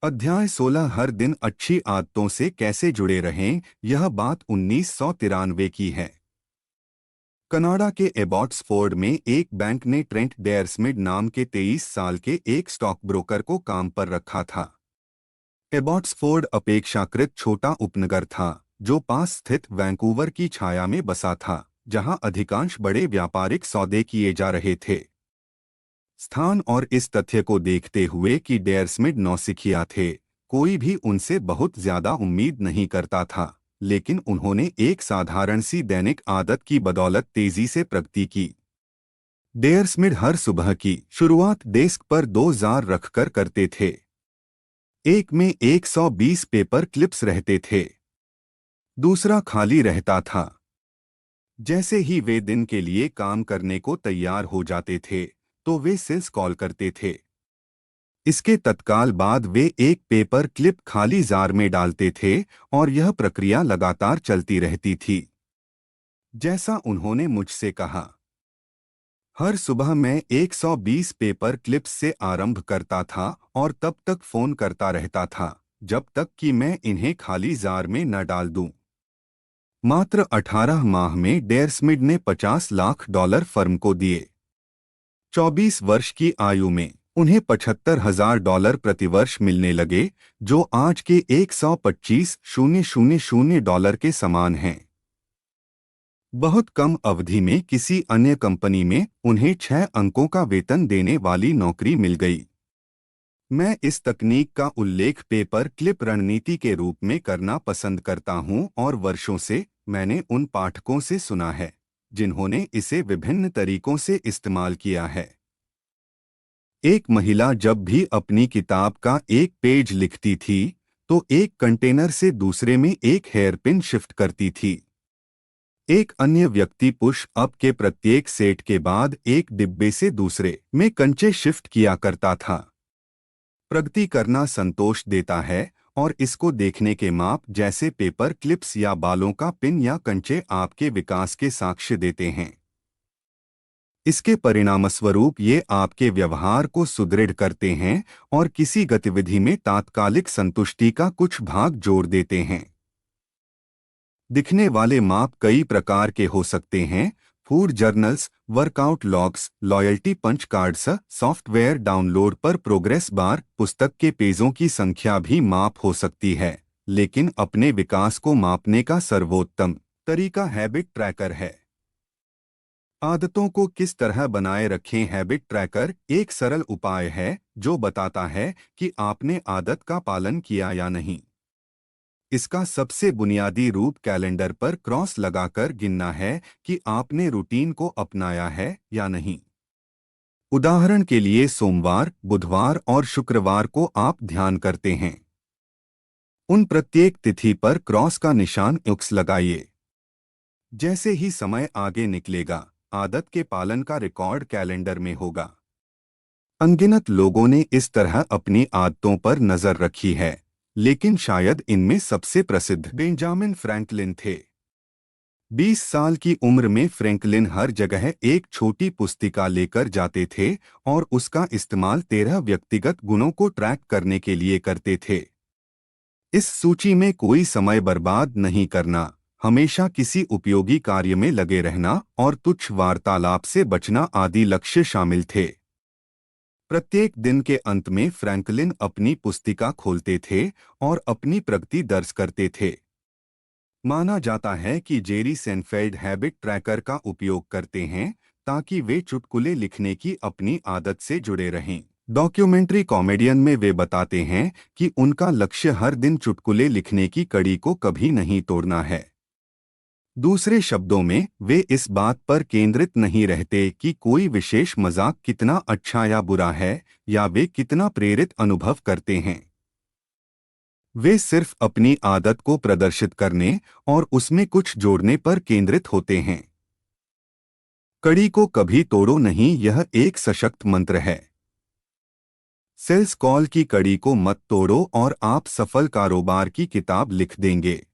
अध्याय 16 हर दिन अच्छी आदतों से कैसे जुड़े रहें। यह बात 1993 की है। कनाडा के एबॉट्सफोर्ड में एक बैंक ने ट्रेंट डेयरस्मिड नाम के 23 साल के एक स्टॉक ब्रोकर को काम पर रखा था। एबॉट्सफोर्ड अपेक्षाकृत छोटा उपनगर था जो पास स्थित वैंकूवर की छाया में बसा था, जहां अधिकांश बड़े व्यापारिक सौदे किए जा रहे थे। स्थान और इस तथ्य को देखते हुए कि डेयरस्मिड नौसिखिया थे, कोई भी उनसे बहुत ज्यादा उम्मीद नहीं करता था, लेकिन उन्होंने एक साधारण सी दैनिक आदत की बदौलत तेजी से प्रगति की। डेयरस्मिड हर सुबह की शुरुआत डेस्क पर 2 जार रखकर करते थे। एक में 120 पेपर क्लिप्स रहते थे, दूसरा खाली रहता था। जैसे ही वे दिन के लिए काम करने को तैयार हो जाते थे, तो वे सेल्स कॉल करते थे। इसके तत्काल बाद वे एक पेपर क्लिप खाली जार में डालते थे और यह प्रक्रिया लगातार चलती रहती थी। जैसा उन्होंने मुझसे कहा, हर सुबह मैं 120 पेपर क्लिप्स से आरंभ करता था और तब तक फोन करता रहता था जब तक कि मैं इन्हें खाली जार में न डाल दूं। मात्र 18 माह में डेयरस्मिड ने $50 लाख फर्म को दिए। 24 वर्ष की आयु में उन्हें $75,000 प्रतिवर्ष मिलने लगे, जो आज के 125,000 डॉलर के समान हैं। बहुत कम अवधि में किसी अन्य कंपनी में उन्हें 6 अंकों का वेतन देने वाली नौकरी मिल गई। मैं इस तकनीक का उल्लेख पेपर क्लिप रणनीति के रूप में करना पसंद करता हूं और वर्षों से मैंने उन पाठकों से सुना है जिन्होंने इसे विभिन्न तरीकों से इस्तेमाल किया है। एक महिला जब भी अपनी किताब का एक पेज लिखती थी, तो एक कंटेनर से दूसरे में एक हेयरपिन शिफ्ट करती थी। एक अन्य व्यक्ति पुश अप के प्रत्येक सेट के बाद एक डिब्बे से दूसरे में कंचे शिफ्ट किया करता था। प्रगति करना संतोष देता है और इसको देखने के माप जैसे पेपर क्लिप्स या बालों का पिन या कंचे आपके विकास के साक्ष्य देते हैं। इसके परिणामस्वरूप ये आपके व्यवहार को सुदृढ़ करते हैं और किसी गतिविधि में तात्कालिक संतुष्टि का कुछ भाग जोड़ देते हैं। दिखने वाले माप कई प्रकार के हो सकते हैं: food journals, workout logs, loyalty punch cards, software download पर प्रोग्रेस बार, पुस्तक के पेजों की संख्या भी माप हो सकती है, लेकिन अपने विकास को मापने का सर्वोत्तम तरीका हैबिट ट्रैकर है। आदतों को किस तरह बनाए रखें। हैबिट ट्रैकर एक सरल उपाय है जो बताता है कि आपने आदत का पालन किया या नहीं। इसका सबसे बुनियादी रूप कैलेंडर पर क्रॉस लगाकर गिनना है कि आपने रूटीन को अपनाया है या नहीं। उदाहरण के लिए सोमवार, बुधवार और शुक्रवार को आप ध्यान करते हैं। उन प्रत्येक तिथि पर क्रॉस का निशान एक्स लगाइए। जैसे ही समय आगे निकलेगा, आदत के पालन का रिकॉर्ड कैलेंडर में होगा। अनगिनत लोगों ने इस तरह अपनी आदतों पर नजर रखी है, लेकिन शायद इनमें सबसे प्रसिद्ध बेंजामिन फ्रैंकलिन थे। 20 साल की उम्र में फ्रैंकलिन हर जगह एक छोटी पुस्तिका लेकर जाते थे और उसका इस्तेमाल 13 व्यक्तिगत गुणों को ट्रैक करने के लिए करते थे। इस सूची में कोई समय बर्बाद नहीं करना, हमेशा किसी उपयोगी कार्य में लगे रहना और तुच्छ वार्तालाप से बचना आदि लक्ष्य शामिल थे। प्रत्येक दिन के अंत में फ्रैंकलिन अपनी पुस्तिका खोलते थे और अपनी प्रगति दर्ज करते थे। माना जाता है कि जेरी सेनफेल्ड हैबिट ट्रैकर का उपयोग करते हैं ताकि वे चुटकुले लिखने की अपनी आदत से जुड़े रहें। डॉक्यूमेंट्री कॉमेडियन में वे बताते हैं कि उनका लक्ष्य हर दिन चुटकुले लिखने की कड़ी को कभी नहीं तोड़ना है। दूसरे शब्दों में, वे इस बात पर केंद्रित नहीं रहते कि कोई विशेष मजाक कितना अच्छा या बुरा है या वे कितना प्रेरित अनुभव करते हैं। वे सिर्फ अपनी आदत को प्रदर्शित करने और उसमें कुछ जोड़ने पर केंद्रित होते हैं। कड़ी को कभी तोड़ो नहीं, यह एक सशक्त मंत्र है। सेल्स कॉल की कड़ी को मत तोड़ो और आप सफल कारोबार की किताब लिख देंगे।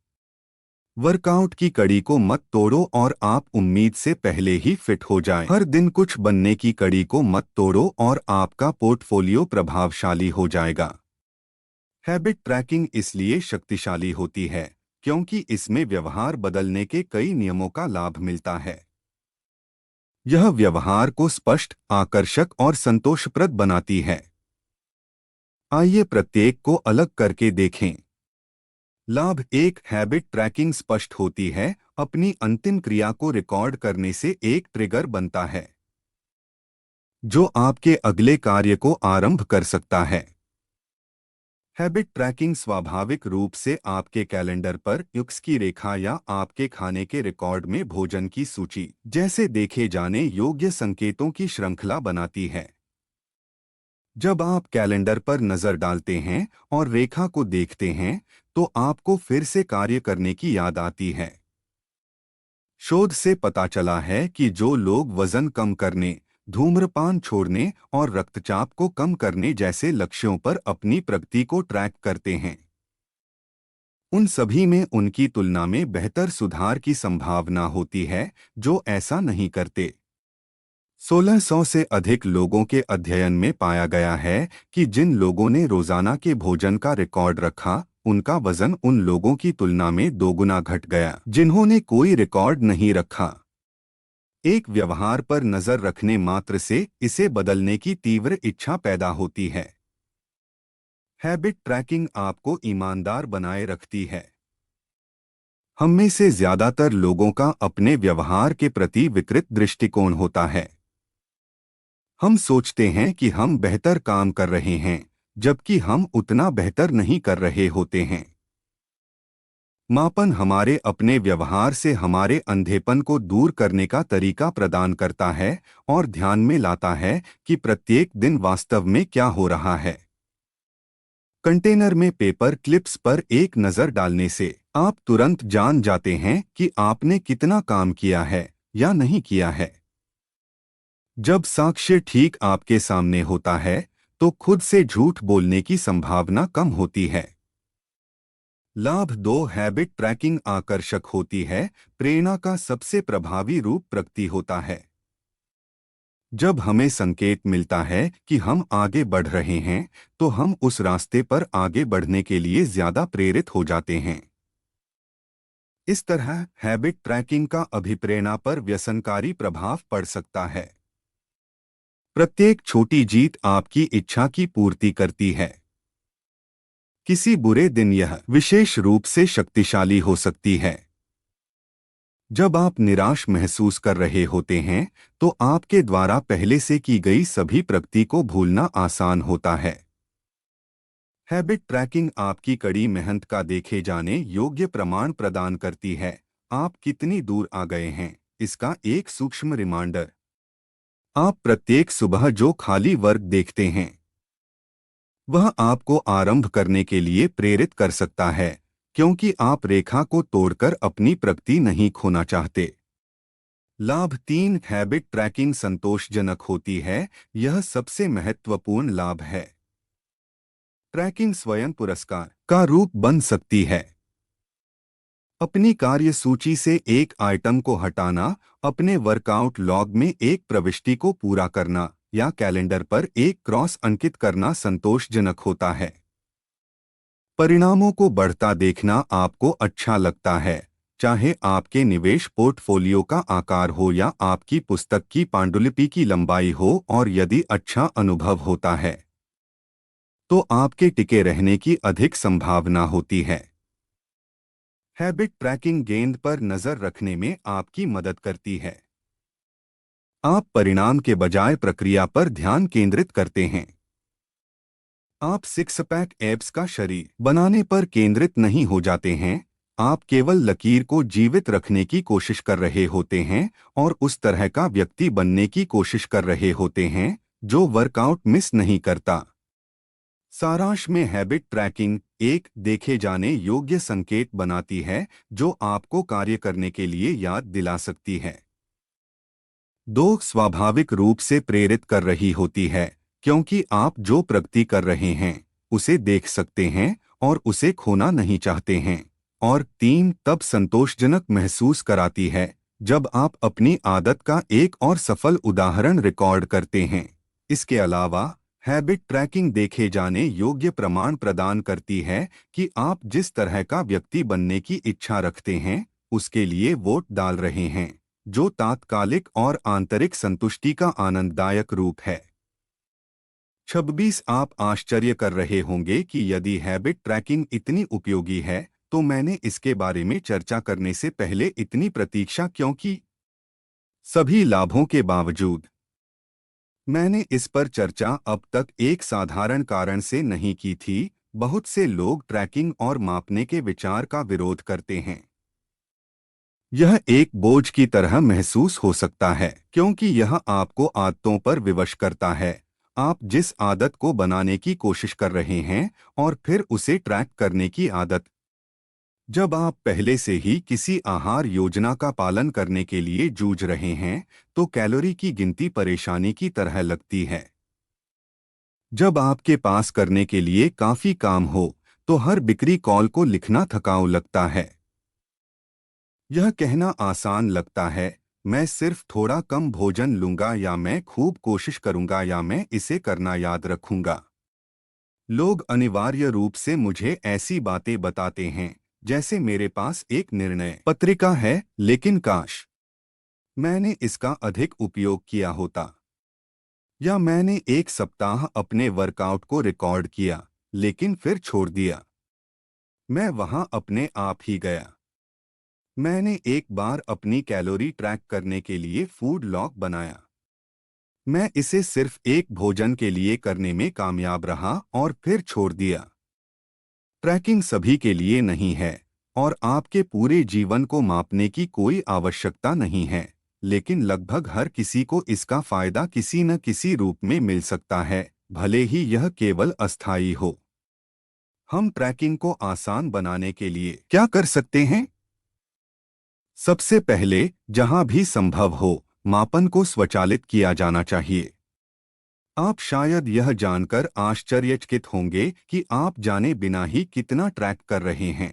वर्कआउट की कड़ी को मत तोड़ो और आप उम्मीद से पहले ही फिट हो जाएं। हर दिन कुछ बनने की कड़ी को मत तोड़ो और आपका पोर्टफोलियो प्रभावशाली हो जाएगा। हैबिट ट्रैकिंग इसलिए शक्तिशाली होती है क्योंकि इसमें व्यवहार बदलने के कई नियमों का लाभ मिलता है। यह व्यवहार को स्पष्ट, आकर्षक और संतोषप्रद बनाती है। आइए प्रत्येक को अलग करके देखें। लाभ एक, हैबिट ट्रैकिंग स्पष्ट होती है। अपनी अंतिम क्रिया को रिकॉर्ड करने से एक ट्रिगर बनता है जो आपके अगले कार्य को आरंभ कर सकता है। हैबिट ट्रैकिंग स्वाभाविक रूप से आपके कैलेंडर पर युक्स की रेखा या आपके खाने के रिकॉर्ड में भोजन की सूची जैसे देखे जाने योग्य संकेतों की श्रृंखला बनाती है। जब आप कैलेंडर पर नजर डालते हैं और रेखा को देखते हैं तो आपको फिर से कार्य करने की याद आती है। शोध से पता चला है कि जो लोग वजन कम करने, धूम्रपान छोड़ने और रक्तचाप को कम करने जैसे लक्ष्यों पर अपनी प्रगति को ट्रैक करते हैं, उन सभी में उनकी तुलना में बेहतर सुधार की संभावना होती है जो ऐसा नहीं करते। 1600 से अधिक लोगों के अध्ययन में पाया गया है कि जिन लोगों ने रोजाना के भोजन का रिकॉर्ड रखा, उनका वजन उन लोगों की तुलना में 2 गुना घट गया जिन्होंने कोई रिकॉर्ड नहीं रखा। एक व्यवहार पर नजर रखने मात्र से इसे बदलने की तीव्र इच्छा पैदा होती है। हैबिट ट्रैकिंग आपको ईमानदार बनाए रखती है। हम में से ज्यादातर लोगों का अपने व्यवहार के प्रति विकृत दृष्टिकोण होता है। हम सोचते हैं कि हम बेहतर काम कर रहे हैं, जबकि हम उतना बेहतर नहीं कर रहे होते हैं। मापन हमारे अपने व्यवहार से हमारे अंधेपन को दूर करने का तरीका प्रदान करता है और ध्यान में लाता है कि प्रत्येक दिन वास्तव में क्या हो रहा है। कंटेनर में पेपर क्लिप्स पर एक नज़र डालने से आप तुरंत जान जाते हैं कि आपने कितना काम किया है या नहीं किया है। जब साक्ष्य ठीक आपके सामने होता है तो खुद से झूठ बोलने की संभावना कम होती है। लाभ 2, हैबिट ट्रैकिंग आकर्षक होती है। प्रेरणा का सबसे प्रभावी रूप प्रगति होता है। जब हमें संकेत मिलता है कि हम आगे बढ़ रहे हैं तो हम उस रास्ते पर आगे बढ़ने के लिए ज्यादा प्रेरित हो जाते हैं। इस तरह हैबिट ट्रैकिंग का अभिप्रेरणा पर व्यसनकारी प्रभाव पड़ सकता है। प्रत्येक छोटी जीत आपकी इच्छा की पूर्ति करती है। किसी बुरे दिन यह विशेष रूप से शक्तिशाली हो सकती है। जब आप निराश महसूस कर रहे होते हैं तो आपके द्वारा पहले से की गई सभी प्रगति को भूलना आसान होता है। हैबिट ट्रैकिंग आपकी कड़ी मेहनत का देखे जाने योग्य प्रमाण प्रदान करती है। आप कितनी दूर आ गए हैं इसका एक सूक्ष्म रिमाइंडर। आप प्रत्येक सुबह जो खाली वर्ग देखते हैं वह आपको आरंभ करने के लिए प्रेरित कर सकता है, क्योंकि आप रेखा को तोड़कर अपनी प्रगति नहीं खोना चाहते। लाभ 3, हैबिट ट्रैकिंग संतोषजनक होती है। यह सबसे महत्वपूर्ण लाभ है। ट्रैकिंग स्वयं पुरस्कार का रूप बन सकती है। अपनी कार्य सूची से एक आइटम को हटाना, अपने वर्कआउट लॉग में एक प्रविष्टि को पूरा करना या कैलेंडर पर एक क्रॉस अंकित करना संतोषजनक होता है। परिणामों को बढ़ता देखना आपको अच्छा लगता है, चाहे आपके निवेश पोर्टफोलियो का आकार हो या आपकी पुस्तक की पांडुलिपि की लंबाई हो। और यदि अच्छा अनुभव होता है तो आपके टिके रहने की अधिक संभावना होती है। हैबिट ट्रैकिंग गेंद पर नजर रखने में आपकी मदद करती है। आप परिणाम के बजाय प्रक्रिया पर ध्यान केंद्रित करते हैं। आप सिक्स पैक एब्स का शरीर बनाने पर केंद्रित नहीं हो जाते हैं। आप केवल लकीर को जीवित रखने की कोशिश कर रहे होते हैं और उस तरह का व्यक्ति बनने की कोशिश कर रहे होते हैं जो वर्कआउट मिस नहीं करता। सारांश में हैबिट ट्रैकिंग एक देखे जाने योग्य संकेत बनाती है जो आपको कार्य करने के लिए याद दिला सकती है। 2, स्वाभाविक रूप से प्रेरित कर रही होती है, क्योंकि आप जो प्रगति कर रहे हैं उसे देख सकते हैं और उसे खोना नहीं चाहते हैं। और 3, तब संतोषजनक महसूस कराती है जब आप अपनी आदत का एक और सफल उदाहरण रिकॉर्ड करते हैं। इसके अलावा हैबिट ट्रैकिंग देखे जाने योग्य प्रमाण प्रदान करती है कि आप जिस तरह का व्यक्ति बनने की इच्छा रखते हैं उसके लिए वोट डाल रहे हैं, जो तात्कालिक और आंतरिक संतुष्टि का आनंददायक रूप है। 26 आप आश्चर्य कर रहे होंगे कि यदि हैबिट ट्रैकिंग इतनी उपयोगी है तो मैंने इसके बारे में चर्चा करने से पहले इतनी प्रतीक्षा क्यों की। सभी लाभों के बावजूद मैंने इस पर चर्चा अब तक एक साधारण कारण से नहीं की थी। बहुत से लोग ट्रैकिंग और मापने के विचार का विरोध करते हैं। यह एक बोझ की तरह महसूस हो सकता है क्योंकि यह आपको आदतों पर विवश करता है। आप जिस आदत को बनाने की कोशिश कर रहे हैं और फिर उसे ट्रैक करने की आदत। जब आप पहले से ही किसी आहार योजना का पालन करने के लिए जूझ रहे हैं तो कैलोरी की गिनती परेशानी की तरह लगती है। जब आपके पास करने के लिए काफी काम हो तो हर बिक्री कॉल को लिखना थकाऊ लगता है। यह कहना आसान लगता है, मैं सिर्फ थोड़ा कम भोजन लूंगा या मैं खूब कोशिश करूंगा या मैं इसे करना याद रखूंगा। लोग अनिवार्य रूप से मुझे ऐसी बातें बताते हैं जैसे मेरे पास एक निर्णय पत्रिका है, लेकिन काश मैंने इसका अधिक उपयोग किया होता। या मैंने एक सप्ताह अपने वर्कआउट को रिकॉर्ड किया लेकिन फिर छोड़ दिया। मैं वहां अपने आप ही गया। मैंने एक बार अपनी कैलोरी ट्रैक करने के लिए फूड लॉग बनाया। मैं इसे सिर्फ एक भोजन के लिए करने में कामयाब रहा और फिर छोड़ दिया। ट्रैकिंग सभी के लिए नहीं है और आपके पूरे जीवन को मापने की कोई आवश्यकता नहीं है, लेकिन लगभग हर किसी को इसका फायदा किसी न किसी रूप में मिल सकता है, भले ही यह केवल अस्थायी हो। हम ट्रैकिंग को आसान बनाने के लिए क्या कर सकते हैं? सबसे पहले, जहां भी संभव हो, मापन को स्वचालित किया जाना चाहिए। आप शायद यह जानकर आश्चर्यचकित होंगे कि आप जाने बिना ही कितना ट्रैक कर रहे हैं।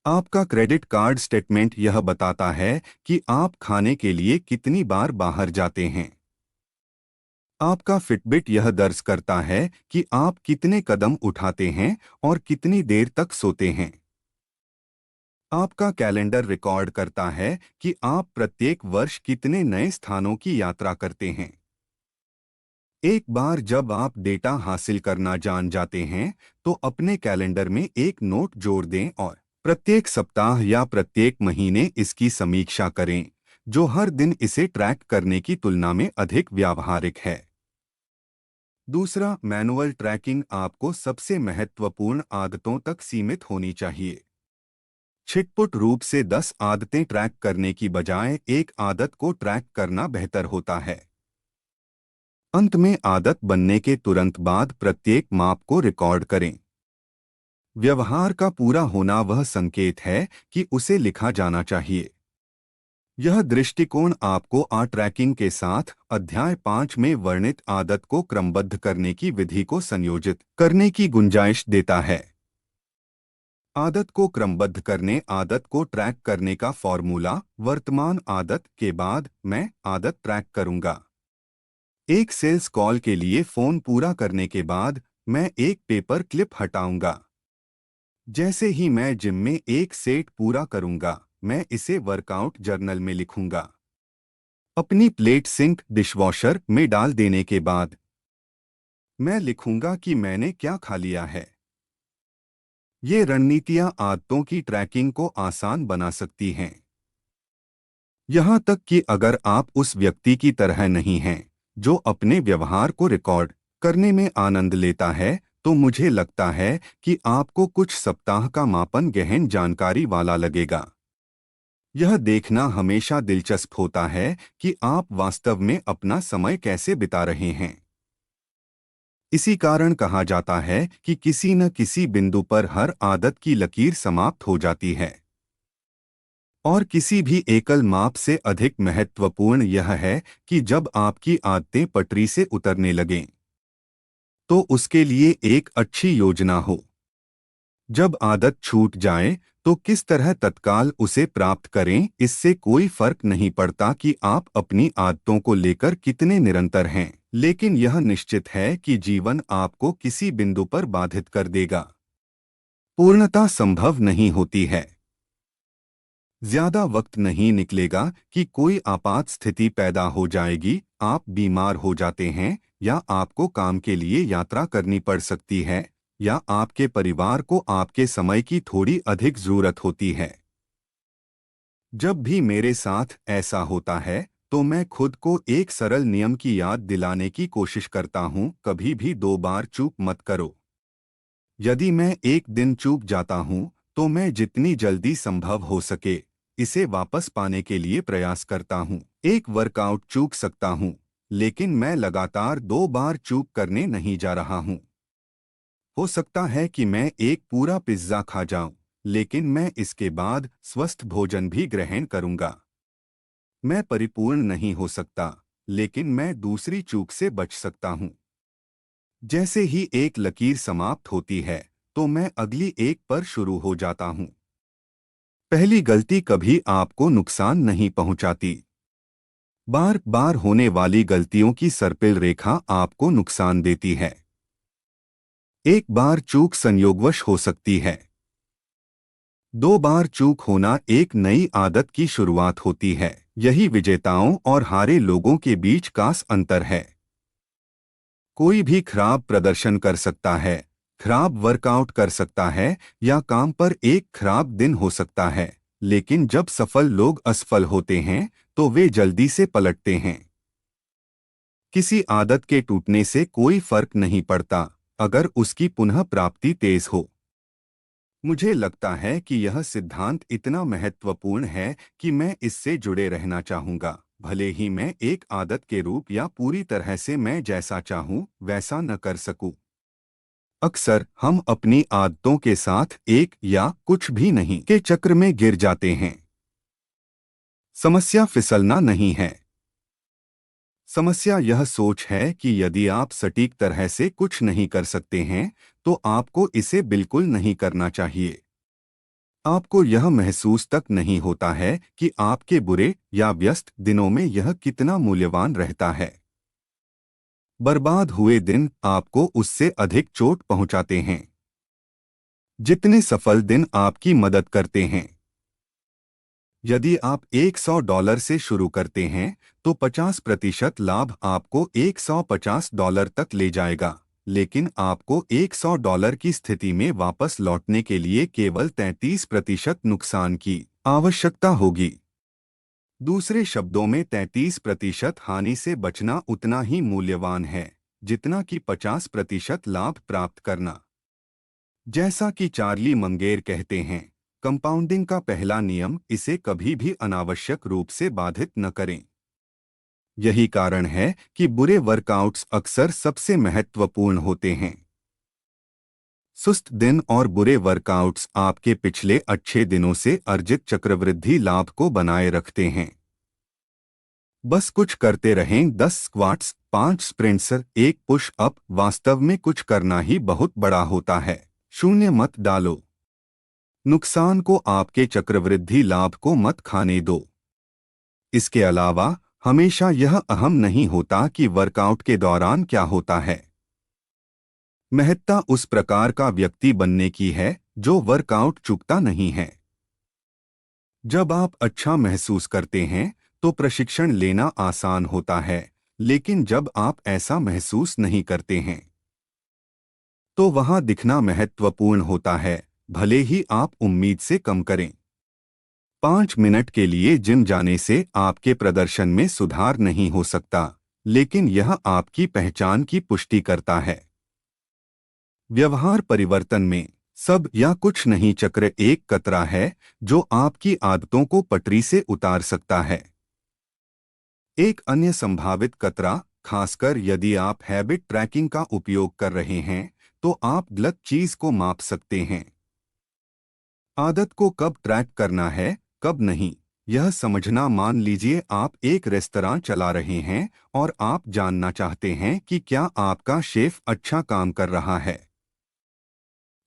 आपका क्रेडिट कार्ड स्टेटमेंट यह बताता है कि आप खाने के लिए कितनी बार बाहर जाते हैं। आपका फिटबिट यह दर्ज करता है कि आप कितने कदम उठाते हैं और कितनी देर तक सोते हैं। आपका कैलेंडर रिकॉर्ड करता है कि आप प्रत्येक वर्ष कितने नए स्थानों की यात्रा करते हैं। एक बार जब आप डेटा हासिल करना जान जाते हैं तो अपने कैलेंडर में एक नोट जोड़ दें और प्रत्येक सप्ताह या प्रत्येक महीने इसकी समीक्षा करें, जो हर दिन इसे ट्रैक करने की तुलना में अधिक व्यावहारिक है। दूसरा, मैनुअल ट्रैकिंग आपको सबसे महत्वपूर्ण आदतों तक सीमित होनी चाहिए। छिटपुट रूप से 10 आदतें ट्रैक करने की बजाय एक आदत को ट्रैक करना बेहतर होता है। अंत में आदत बनने के तुरंत बाद प्रत्येक माप को रिकॉर्ड करें। व्यवहार का पूरा होना वह संकेत है कि उसे लिखा जाना चाहिए। यह दृष्टिकोण आपको ट्रैकिंग के साथ अध्याय 5 में वर्णित आदत को क्रमबद्ध करने की विधि को संयोजित करने की गुंजाइश देता है। आदत को क्रमबद्ध करने आदत को ट्रैक करने का फॉर्मूला, वर्तमान आदत के बाद मैं आदत ट्रैक करूंगा। एक सेल्स कॉल के लिए फोन पूरा करने के बाद मैं एक पेपर क्लिप हटाऊंगा। जैसे ही मैं जिम में एक सेट पूरा करूंगा, मैं इसे वर्कआउट जर्नल में लिखूंगा। अपनी प्लेट सिंक डिशवॉशर में डाल देने के बाद मैं लिखूंगा कि मैंने क्या खा लिया है। ये रणनीतियां आदतों की ट्रैकिंग को आसान बना सकती हैं। यहां तक कि अगर आप उस व्यक्ति की तरह नहीं हैं जो अपने व्यवहार को रिकॉर्ड करने में आनंद लेता है, तो मुझे लगता है कि आपको कुछ सप्ताह का मापन गहन जानकारी वाला लगेगा। यह देखना हमेशा दिलचस्प होता है कि आप वास्तव में अपना समय कैसे बिता रहे हैं। इसी कारण कहा जाता है कि किसी न किसी बिंदु पर हर आदत की लकीर समाप्त हो जाती है। और किसी भी एकल माप से अधिक महत्वपूर्ण यह है कि जब आपकी आदतें पटरी से उतरने लगें, तो उसके लिए एक अच्छी योजना हो। जब आदत छूट जाए तो किस तरह तत्काल उसे प्राप्त करें, इससे कोई फर्क नहीं पड़ता कि आप अपनी आदतों को लेकर कितने निरंतर हैं। लेकिन यह निश्चित है कि जीवन आपको किसी बिंदु पर बाधित कर देगा। पूर्णता संभव नहीं होती है। ज्यादा वक्त नहीं निकलेगा कि कोई आपात स्थिति पैदा हो जाएगी, आप बीमार हो जाते हैं, या आपको काम के लिए यात्रा करनी पड़ सकती है, या आपके परिवार को आपके समय की थोड़ी अधिक जरूरत होती है। जब भी मेरे साथ ऐसा होता है तो मैं खुद को एक सरल नियम की याद दिलाने की कोशिश करता हूँ, कभी भी 2 बार चूक मत करो। यदि मैं एक दिन चूक जाता हूँ तो मैं जितनी जल्दी संभव हो सके इसे वापस पाने के लिए प्रयास करता हूँ। एक वर्कआउट चूक सकता हूँ, लेकिन मैं लगातार 2 बार चूक करने नहीं जा रहा हूँ। हो सकता है कि मैं एक पूरा पिज्जा खा जाऊं, लेकिन मैं इसके बाद स्वस्थ भोजन भी ग्रहण करूंगा। मैं परिपूर्ण नहीं हो सकता, लेकिन मैं दूसरी चूक से बच सकता हूं। जैसे ही एक लकीर समाप्त होती है तो मैं अगली एक पर शुरू हो जाता हूं। पहली गलती कभी आपको नुकसान नहीं पहुंचाती। बार बार होने वाली गलतियों की सर्पिल रेखा आपको नुकसान देती है। एक बार चूक संयोगवश हो सकती है। 2 बार चूक होना एक नई आदत की शुरुआत होती है। यही विजेताओं और हारे लोगों के बीच का अंतर है। कोई भी खराब प्रदर्शन कर सकता है, खराब वर्कआउट कर सकता है, या काम पर एक खराब दिन हो सकता है, लेकिन जब सफल लोग असफल होते हैं तो वे जल्दी से पलटते हैं। किसी आदत के टूटने से कोई फर्क नहीं पड़ता अगर उसकी पुनः प्राप्ति तेज हो। मुझे लगता है कि यह सिद्धांत इतना महत्वपूर्ण है कि मैं इससे जुड़े रहना चाहूँगा, भले ही मैं एक आदत के रूप या पूरी तरह से मैं जैसा चाहूँ वैसा न कर सकूँ। अक्सर हम अपनी आदतों के साथ एक या कुछ भी नहीं के चक्र में गिर जाते हैं। समस्या फिसलना नहीं है। समस्या यह सोच है कि यदि आप सटीक तरह से कुछ नहीं कर सकते हैं तो आपको इसे बिल्कुल नहीं करना चाहिए। आपको यह महसूस तक नहीं होता है कि आपके बुरे या व्यस्त दिनों में यह कितना मूल्यवान रहता है। बर्बाद हुए दिन आपको उससे अधिक चोट पहुंचाते हैं जितने सफल दिन आपकी मदद करते हैं। यदि आप $100 से शुरू करते हैं तो 50% लाभ आपको $150 तक ले जाएगा, लेकिन आपको $100 की स्थिति में वापस लौटने के लिए केवल 33% नुकसान की आवश्यकता होगी। दूसरे शब्दों में 33% हानि से बचना उतना ही मूल्यवान है जितना कि 50% लाभ प्राप्त करना। जैसा कि चार्ली मंगेर कहते हैं, कंपाउंडिंग का पहला नियम इसे कभी भी अनावश्यक रूप से बाधित न करें। यही कारण है कि बुरे वर्कआउट्स अक्सर सबसे महत्वपूर्ण होते हैं। सुस्त दिन और बुरे वर्कआउट्स आपके पिछले अच्छे दिनों से अर्जित चक्रवृद्धि लाभ को बनाए रखते हैं। बस कुछ करते रहें, 10 स्क्वाट्स, 5 स्प्रिंट्स, 1 पुश अप, वास्तव में कुछ करना ही बहुत बड़ा होता है। शून्य मत डालो। नुकसान को आपके चक्रवृद्धि लाभ को मत खाने दो। इसके अलावा हमेशा यह अहम नहीं होता कि वर्कआउट के दौरान क्या होता है। महत्ता उस प्रकार का व्यक्ति बनने की है जो वर्कआउट चूकता नहीं है। जब आप अच्छा महसूस करते हैं तो प्रशिक्षण लेना आसान होता है, लेकिन जब आप ऐसा महसूस नहीं करते हैं तो वहां दिखना महत्वपूर्ण होता है, भले ही आप उम्मीद से कम करें। 5 मिनट के लिए जिम जाने से आपके प्रदर्शन में सुधार नहीं हो सकता, लेकिन यह आपकी पहचान की पुष्टि करता है। व्यवहार परिवर्तन में सब या कुछ नहीं चक्र एक कतरा है जो आपकी आदतों को पटरी से उतार सकता है। एक अन्य संभावित कतरा, खासकर यदि आप हैबिट ट्रैकिंग का उपयोग कर रहे हैं, तो आप गलत चीज को माप सकते हैं। आदत को कब ट्रैक करना है, कब नहीं, यह समझना। मान लीजिए आप एक रेस्तरां चला रहे हैं और आप जानना चाहते हैं कि क्या आपका शेफ अच्छा काम कर रहा है।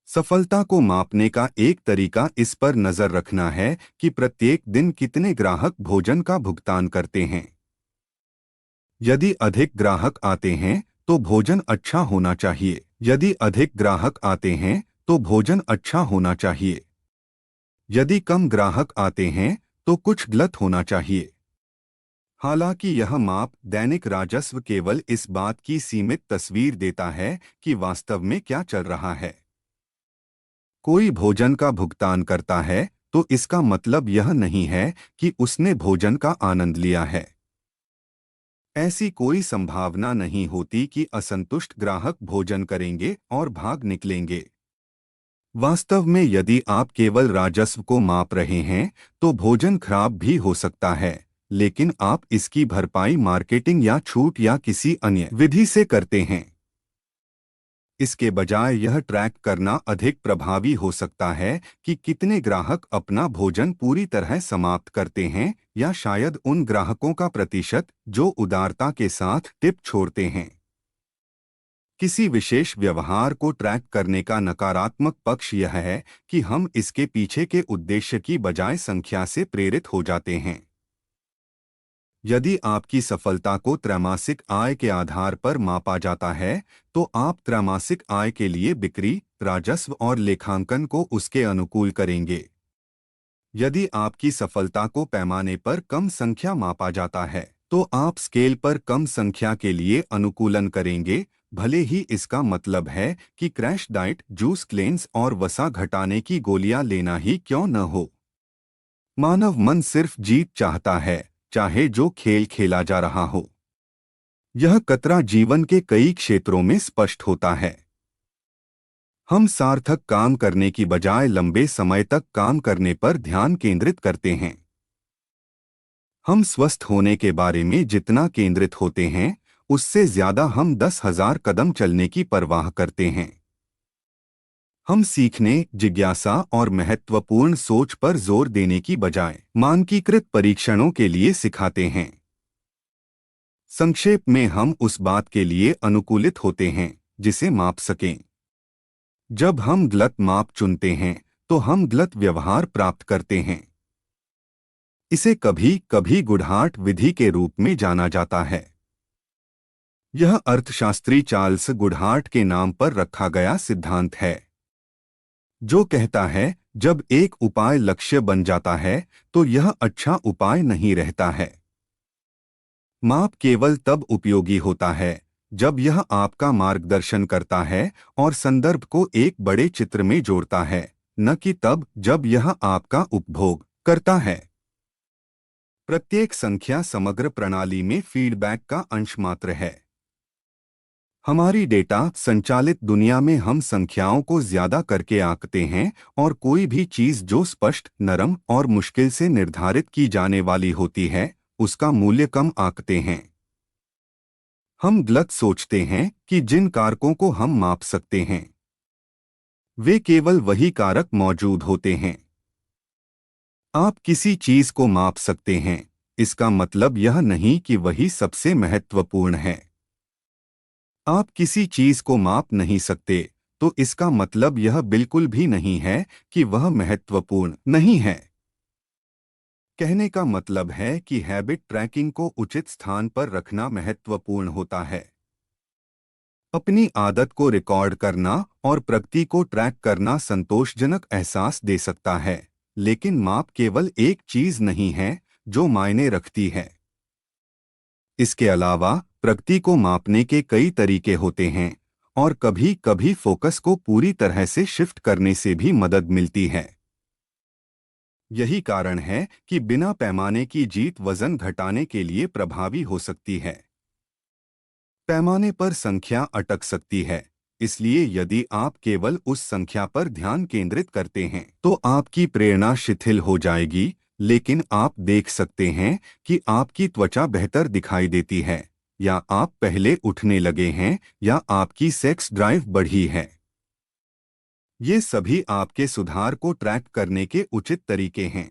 सफलता को मापने का एक तरीका इस पर नजर रखना है कि प्रत्येक दिन कितने ग्राहक भोजन का भुगतान करते हैं। यदि अधिक ग्राहक आते हैं तो भोजन अच्छा होना चाहिए। यदि अधिक ग्राहक आते हैं तो भोजन अच्छा होना चाहिए। यदि कम ग्राहक आते हैं तो कुछ गलत होना चाहिए। हालांकि यह माप दैनिक राजस्व केवल इस बात की सीमित तस्वीर देता है कि वास्तव में क्या चल रहा है। कोई भोजन का भुगतान करता है तो इसका मतलब यह नहीं है कि उसने भोजन का आनंद लिया है। ऐसी कोई संभावना नहीं होती कि असंतुष्ट ग्राहक भोजन करेंगे और भाग निकलेंगे। वास्तव में यदि आप केवल राजस्व को माप रहे हैं तो भोजन खराब भी हो सकता है, लेकिन आप इसकी भरपाई मार्केटिंग या छूट या किसी अन्य विधि से करते हैं। इसके बजाय यह ट्रैक करना अधिक प्रभावी हो सकता है कि कितने ग्राहक अपना भोजन पूरी तरह समाप्त करते हैं, या शायद उन ग्राहकों का प्रतिशत जो उदारता के साथ टिप छोड़ते हैं। किसी विशेष व्यवहार को ट्रैक करने का नकारात्मक पक्ष यह है कि हम इसके पीछे के उद्देश्य की बजाय संख्या से प्रेरित हो जाते हैं। यदि आपकी सफलता को त्रैमासिक आय के आधार पर मापा जाता है, तो आप त्रैमासिक आय के लिए बिक्री, राजस्व और लेखांकन को उसके अनुकूल करेंगे। यदि आपकी सफलता को पैमाने पर कम संख्या मापा जाता है, तो आप स्केल पर कम संख्या के लिए अनुकूलन करेंगे, भले ही इसका मतलब है कि क्रैश डाइट, जूस क्लेंस और वसा घटाने की गोलियां लेना ही क्यों न हो। मानव मन सिर्फ जीत चाहता है, चाहे जो खेल खेला जा रहा हो। यह खतरा जीवन के कई क्षेत्रों में स्पष्ट होता है। हम सार्थक काम करने की बजाय लंबे समय तक काम करने पर ध्यान केंद्रित करते हैं। हम स्वस्थ होने के बारे में जितना केंद्रित होते हैं, उससे ज्यादा हम 10,000 कदम चलने की परवाह करते हैं। हम सीखने, जिज्ञासा और महत्वपूर्ण सोच पर जोर देने की बजाय मानकीकृत परीक्षणों के लिए सिखाते हैं। संक्षेप में, हम उस बात के लिए अनुकूलित होते हैं जिसे माप सकें। जब हम गलत माप चुनते हैं तो हम गलत व्यवहार प्राप्त करते हैं। इसे कभी कभी गुडहार्ट विधि के रूप में जाना जाता है। यह अर्थशास्त्री चार्ल्स गुडहार्ट के नाम पर रखा गया सिद्धांत है, जो कहता है जब एक उपाय लक्ष्य बन जाता है तो यह अच्छा उपाय नहीं रहता है। माप केवल तब उपयोगी होता है जब यह आपका मार्गदर्शन करता है और संदर्भ को एक बड़े चित्र में जोड़ता है, न कि तब जब यह आपका उपभोग करता है। प्रत्येक संख्या समग्र प्रणाली में फीडबैक का अंश मात्र है। हमारी डेटा संचालित दुनिया में हम संख्याओं को ज्यादा करके आंकते हैं और कोई भी चीज जो स्पष्ट, नरम और मुश्किल से निर्धारित की जाने वाली होती है, उसका मूल्य कम आंकते हैं। हम गलत सोचते हैं कि जिन कारकों को हम माप सकते हैं, वे केवल वही कारक मौजूद होते हैं। आप किसी चीज को माप सकते हैं, इसका मतलब यह नहीं कि वही सबसे महत्वपूर्ण है। आप किसी चीज को माप नहीं सकते, तो इसका मतलब यह बिल्कुल भी नहीं है कि वह महत्वपूर्ण नहीं है। कहने का मतलब है कि हैबिट ट्रैकिंग को उचित स्थान पर रखना महत्वपूर्ण होता है। अपनी आदत को रिकॉर्ड करना और प्रगति को ट्रैक करना संतोषजनक एहसास दे सकता है, लेकिन माप केवल एक चीज नहीं है जो मायने रखती है। इसके अलावा प्रगति को मापने के कई तरीके होते हैं और कभी कभी फोकस को पूरी तरह से शिफ्ट करने से भी मदद मिलती है। यही कारण है कि बिना पैमाने की जीत वजन घटाने के लिए प्रभावी हो सकती है। पैमाने पर संख्या अटक सकती है, इसलिए यदि आप केवल उस संख्या पर ध्यान केंद्रित करते हैं तो आपकी प्रेरणा शिथिल हो जाएगी, लेकिन आप देख सकते हैं कि आपकी त्वचा बेहतर दिखाई देती है, या आप पहले उठने लगे हैं, या आपकी सेक्स ड्राइव बढ़ी है। ये सभी आपके सुधार को ट्रैक करने के उचित तरीके हैं।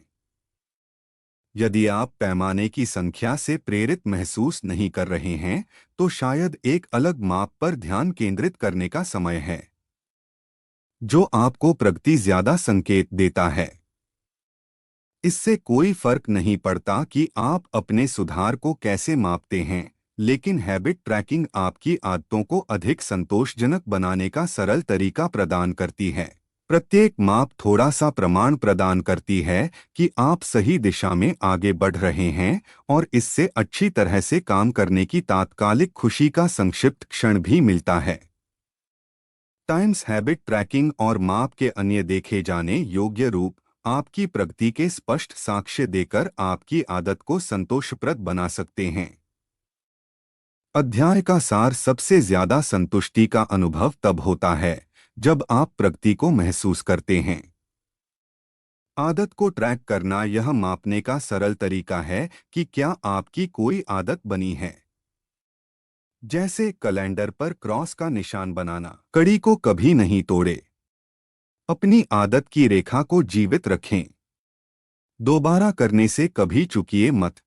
यदि आप पैमाने की संख्या से प्रेरित महसूस नहीं कर रहे हैं, तो शायद एक अलग माप पर ध्यान केंद्रित करने का समय है, जो आपको प्रगति ज्यादा संकेत देता है। इससे कोई फर्क नहीं पड़ता कि आप अपने सुधार को कैसे मापते हैं, लेकिन हैबिट ट्रैकिंग आपकी आदतों को अधिक संतोषजनक बनाने का सरल तरीका प्रदान करती है। प्रत्येक माप थोड़ा सा प्रमाण प्रदान करती है कि आप सही दिशा में आगे बढ़ रहे हैं और इससे अच्छी तरह से काम करने की तात्कालिक खुशी का संक्षिप्त क्षण भी मिलता है। टाइम्स हैबिट ट्रैकिंग और माप के अन्य देखे जाने योग्य रूप आपकी प्रगति के स्पष्ट साक्ष्य देकर आपकी आदत को संतोषप्रद बना सकते हैं। अध्याय का सार सबसे ज्यादा संतुष्टि का अनुभव तब होता है जब आप प्रगति को महसूस करते हैं। आदत को ट्रैक करना यह मापने का सरल तरीका है कि क्या आपकी कोई आदत बनी है। जैसे कैलेंडर पर क्रॉस का निशान बनाना कड़ी को कभी नहीं तोड़े। अपनी आदत की रेखा को जीवित रखें। दोबारा करने से कभी चूकिए मत।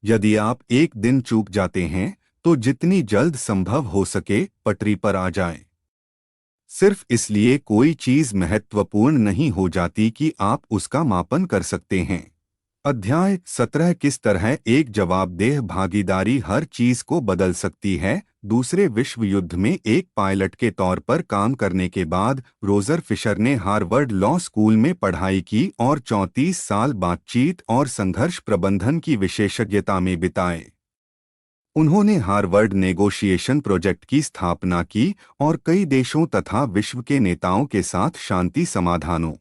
यदि आप एक दिन चूक जाते हैं तो जितनी जल्द संभव हो सके पटरी पर आ जाएं। सिर्फ इसलिए कोई चीज महत्वपूर्ण नहीं हो जाती कि आप उसका मापन कर सकते हैं। अध्याय 17 किस तरह एक जवाबदेह भागीदारी हर चीज को बदल सकती है। दूसरे विश्व युद्ध में एक पायलट के तौर पर काम करने के बाद रोजर फिशर ने हार्वर्ड लॉ स्कूल में पढ़ाई की और 34 साल बातचीत और संघर्ष प्रबंधन की विशेषज्ञता में बिताए। उन्होंने हार्वर्ड नेगोशिएशन प्रोजेक्ट की स्थापना की और कई देशों तथा विश्व के नेताओं के साथ शांति समाधानों,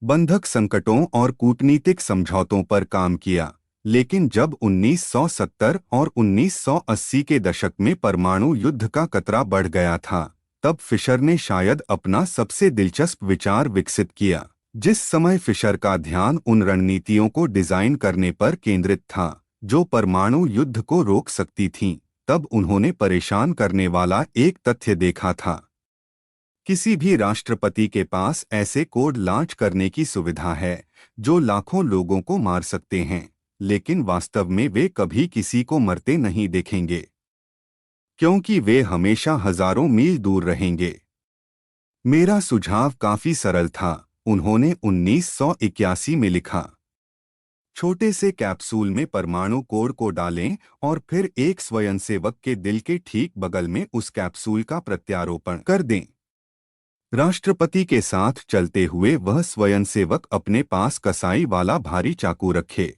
बंधक संकटों और कूटनीतिक समझौतों पर काम किया। लेकिन जब 1970 और 1980 के दशक में परमाणु युद्ध का खतरा बढ़ गया था, तब फिशर ने शायद अपना सबसे दिलचस्प विचार विकसित किया। जिस समय फिशर का ध्यान उन रणनीतियों को डिजाइन करने पर केंद्रित था जो परमाणु युद्ध को रोक सकती थीं, तब उन्होंने परेशान करने वाला एक तथ्य देखा था। किसी भी राष्ट्रपति के पास ऐसे कोड लॉन्च करने की सुविधा है जो लाखों लोगों को मार सकते हैं, लेकिन वास्तव में वे कभी किसी को मरते नहीं देखेंगे, क्योंकि वे हमेशा हजारों मील दूर रहेंगे। मेरा सुझाव काफी सरल था, उन्होंने 1981 में लिखा। छोटे से कैप्सूल में परमाणु कोड को डालें और फिर एक स्वयंसेवक के दिल के ठीक बगल में उस कैप्सूल का प्रत्यारोपण कर दें। राष्ट्रपति के साथ चलते हुए वह स्वयंसेवक अपने पास कसाई वाला भारी चाकू रखे।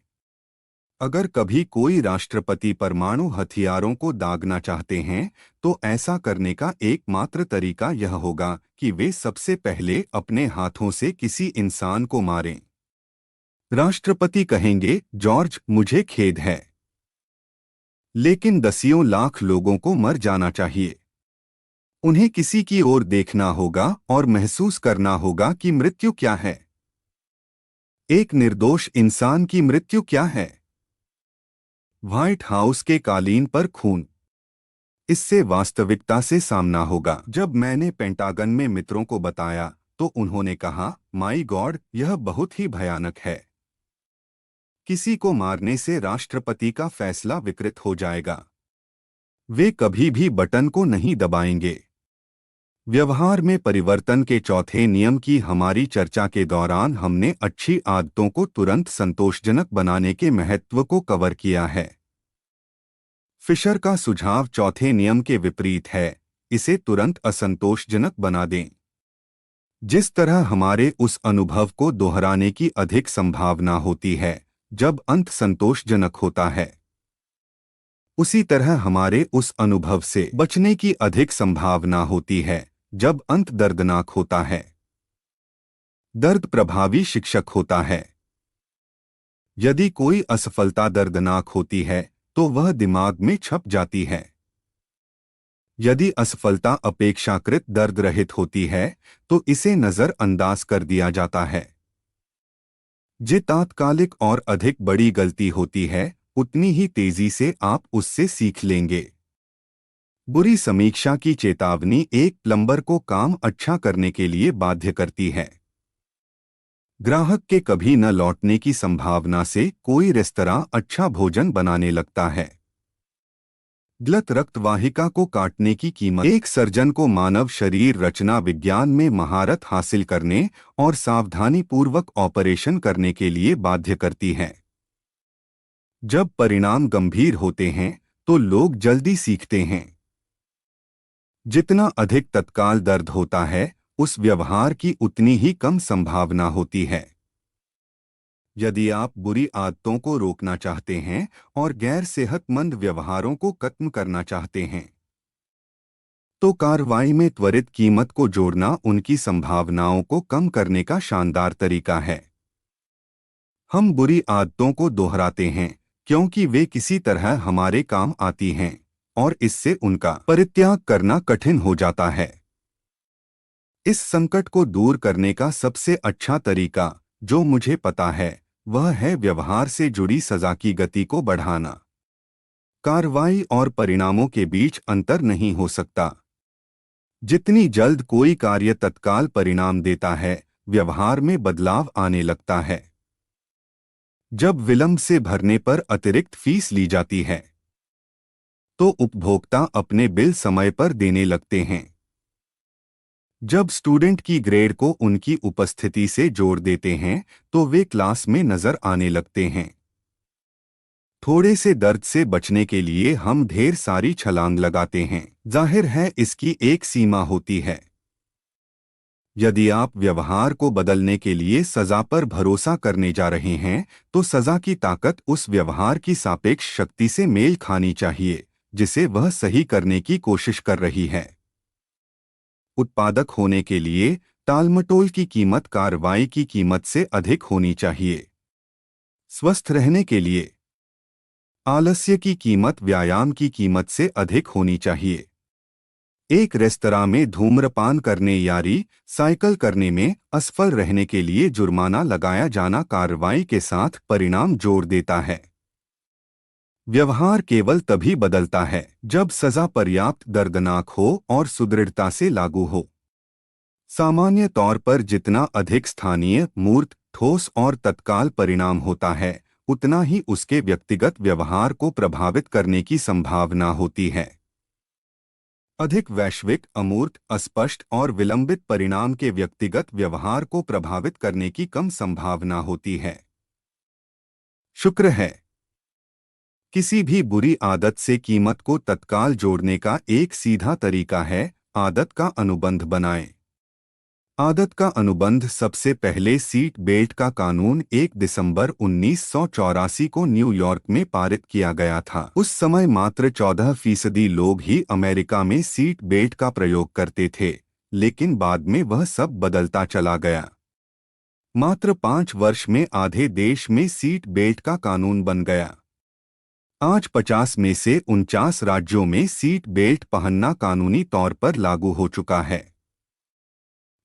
अगर कभी कोई राष्ट्रपति परमाणु हथियारों को दागना चाहते हैं तो ऐसा करने का एकमात्र तरीका यह होगा कि वे सबसे पहले अपने हाथों से किसी इंसान को मारें। राष्ट्रपति कहेंगे, जॉर्ज, मुझे खेद है, लेकिन दसियों लाख लोगों को मर जाना चाहिए। उन्हें किसी की ओर देखना होगा और महसूस करना होगा कि मृत्यु क्या है। एक निर्दोष इंसान की मृत्यु क्या है। व्हाइट हाउस के कालीन पर खून। इससे वास्तविकता से सामना होगा। जब मैंने पेंटागन में मित्रों को बताया तो उन्होंने कहा, माय गॉड, यह बहुत ही भयानक है। किसी को मारने से राष्ट्रपति का फैसला विकृत हो जाएगा। वे कभी भी बटन को नहीं दबाएंगे। व्यवहार में परिवर्तन के चौथे नियम की हमारी चर्चा के दौरान हमने अच्छी आदतों को तुरंत संतोषजनक बनाने के महत्व को कवर किया है। फिशर का सुझाव चौथे नियम के विपरीत है, इसे तुरंत असंतोषजनक बना दें। जिस तरह हमारे उस अनुभव को दोहराने की अधिक संभावना होती है जब अंत संतोषजनक होता है, उसी तरह हमारे उस अनुभव से बचने की अधिक संभावना होती है जब अंत दर्दनाक होता है। दर्द प्रभावी शिक्षक होता है। यदि कोई असफलता दर्दनाक होती है तो वह दिमाग में छप जाती है। यदि असफलता अपेक्षाकृत दर्द रहित होती है तो इसे नजरअंदाज कर दिया जाता है। जे तात्कालिक और अधिक बड़ी गलती होती है, उतनी ही तेजी से आप उससे सीख लेंगे। बुरी समीक्षा की चेतावनी एक प्लम्बर को काम अच्छा करने के लिए बाध्य करती है। ग्राहक के कभी न लौटने की संभावना से कोई रेस्तरां अच्छा भोजन बनाने लगता है। गलत रक्तवाहिका को काटने की कीमत एक सर्जन को मानव शरीर रचना विज्ञान में महारत हासिल करने और सावधानीपूर्वक ऑपरेशन करने के लिए बाध्य करती है। जब परिणाम गंभीर होते हैं तो लोग जल्दी सीखते हैं। जितना अधिक तत्काल दर्द होता है, उस व्यवहार की उतनी ही कम संभावना होती है। यदि आप बुरी आदतों को रोकना चाहते हैं और गैर सेहतमंद व्यवहारों को खत्म करना चाहते हैं, तो कार्रवाई में त्वरित कीमत को जोड़ना उनकी संभावनाओं को कम करने का शानदार तरीका है। हम बुरी आदतों को दोहराते हैं क्योंकि वे किसी तरह हमारे काम आती हैं और इससे उनका परित्याग करना कठिन हो जाता है। इस संकट को दूर करने का सबसे अच्छा तरीका, जो मुझे पता है, वह है व्यवहार से जुड़ी सजा की गति को बढ़ाना। कार्रवाई और परिणामों के बीच अंतर नहीं हो सकता। जितनी जल्द कोई कार्य तत्काल परिणाम देता है, व्यवहार में बदलाव आने लगता है। जब विलंब से भरने पर अतिरिक्त फीस ली जाती है, तो उपभोक्ता अपने बिल समय पर देने लगते हैं। जब स्टूडेंट की ग्रेड को उनकी उपस्थिति से जोड़ देते हैं, तो वे क्लास में नजर आने लगते हैं। थोड़े से दर्द से बचने के लिए हम ढेर सारी छलांग लगाते हैं। जाहिर है, इसकी एक सीमा होती है। यदि आप व्यवहार को बदलने के लिए सजा पर भरोसा करने जा रहे हैं, तो सजा की ताकत उस व्यवहार की सापेक्ष शक्ति से मेल खानी चाहिए जिसे वह सही करने की कोशिश कर रही है। उत्पादक होने के लिए टालमटोल की कीमत कार्रवाई की कीमत से अधिक होनी चाहिए। स्वस्थ रहने के लिए आलस्य की कीमत व्यायाम की कीमत से अधिक होनी चाहिए। एक रेस्तरां में धूम्रपान करने या साइकिल करने में असफल रहने के लिए जुर्माना लगाया जाना कार्रवाई के साथ परिणाम जोड़ देता है। व्यवहार केवल तभी बदलता है जब सजा पर्याप्त दर्दनाक हो और सुदृढ़ता से लागू हो। सामान्य तौर पर जितना अधिक स्थानीय, मूर्त, ठोस और तत्काल परिणाम होता है, उतना ही उसके व्यक्तिगत व्यवहार को प्रभावित करने की संभावना होती है। अधिक वैश्विक, अमूर्त, अस्पष्ट और विलंबित परिणाम के व्यक्तिगत व्यवहार को प्रभावित करने की कम संभावना होती है। शुक्र है, किसी भी बुरी आदत से कीमत को तत्काल जोड़ने का एक सीधा तरीका है, आदत का अनुबंध बनाएं। आदत का अनुबंध सबसे पहले सीट बेल्ट का कानून 1 दिसंबर 1984 को न्यूयॉर्क में पारित किया गया था। उस समय मात्र 14% लोग ही अमेरिका में सीट बेल्ट का प्रयोग करते थे, लेकिन बाद में वह सब बदलता चला गया। मात्र 5 वर्ष में आधे देश में सीट बेल्ट का कानून बन गया। आज 50 में से 49 राज्यों में सीट बेल्ट पहनना कानूनी तौर पर लागू हो चुका है।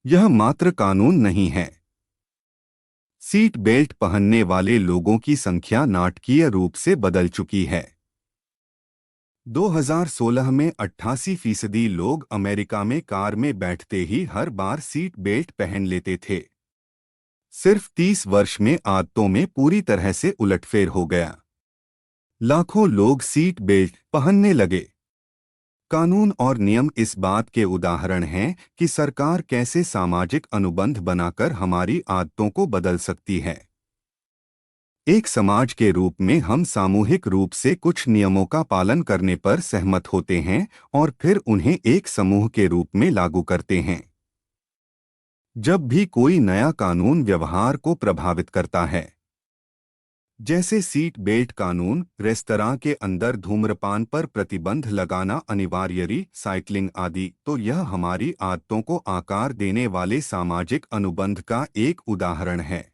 यह मात्र कानून नहीं है। सीट बेल्ट पहनने वाले लोगों की संख्या नाटकीय रूप से बदल चुकी है। 2016 में 88% लोग अमेरिका में कार में बैठते ही हर बार सीट बेल्ट पहन लेते थे। सिर्फ 30 वर्ष में आदतों में पूरी तरह से उलटफेर हो गया। लाखों लोग सीट बेल्ट पहनने लगे। कानून और नियम इस बात के उदाहरण हैं कि सरकार कैसे सामाजिक अनुबंध बनाकर हमारी आदतों को बदल सकती है। एक समाज के रूप में हम सामूहिक रूप से कुछ नियमों का पालन करने पर सहमत होते हैं और फिर उन्हें एक समूह के रूप में लागू करते हैं। जब भी कोई नया कानून व्यवहार को प्रभावित करता है, जैसे सीट बेल्ट कानून, रेस्तरां के अंदर धूम्रपान पर प्रतिबंध लगाना अनिवार्य, साइकिलिंग आदि, तो यह हमारी आदतों को आकार देने वाले सामाजिक अनुबंध का एक उदाहरण है।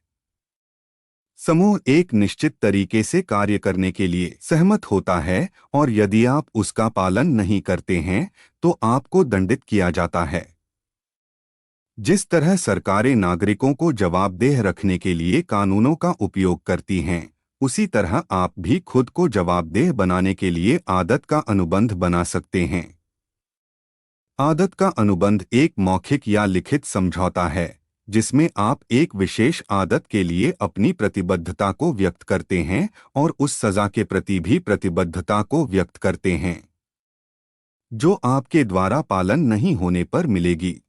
समूह एक निश्चित तरीके से कार्य करने के लिए सहमत होता है और यदि आप उसका पालन नहीं करते हैं, तो आपको दंडित किया जाता है। जिस तरह सरकारें नागरिकों को जवाबदेह रखने के लिए कानूनों का उपयोग करती हैं, उसी तरह आप भी खुद को जवाबदेह बनाने के लिए आदत का अनुबंध बना सकते हैं। आदत का अनुबंध एक मौखिक या लिखित समझौता है जिसमें आप एक विशेष आदत के लिए अपनी प्रतिबद्धता को व्यक्त करते हैं और उस सजा के प्रति भी प्रतिबद्धता को व्यक्त करते हैं जो आपके द्वारा पालन नहीं होने पर मिलेगी।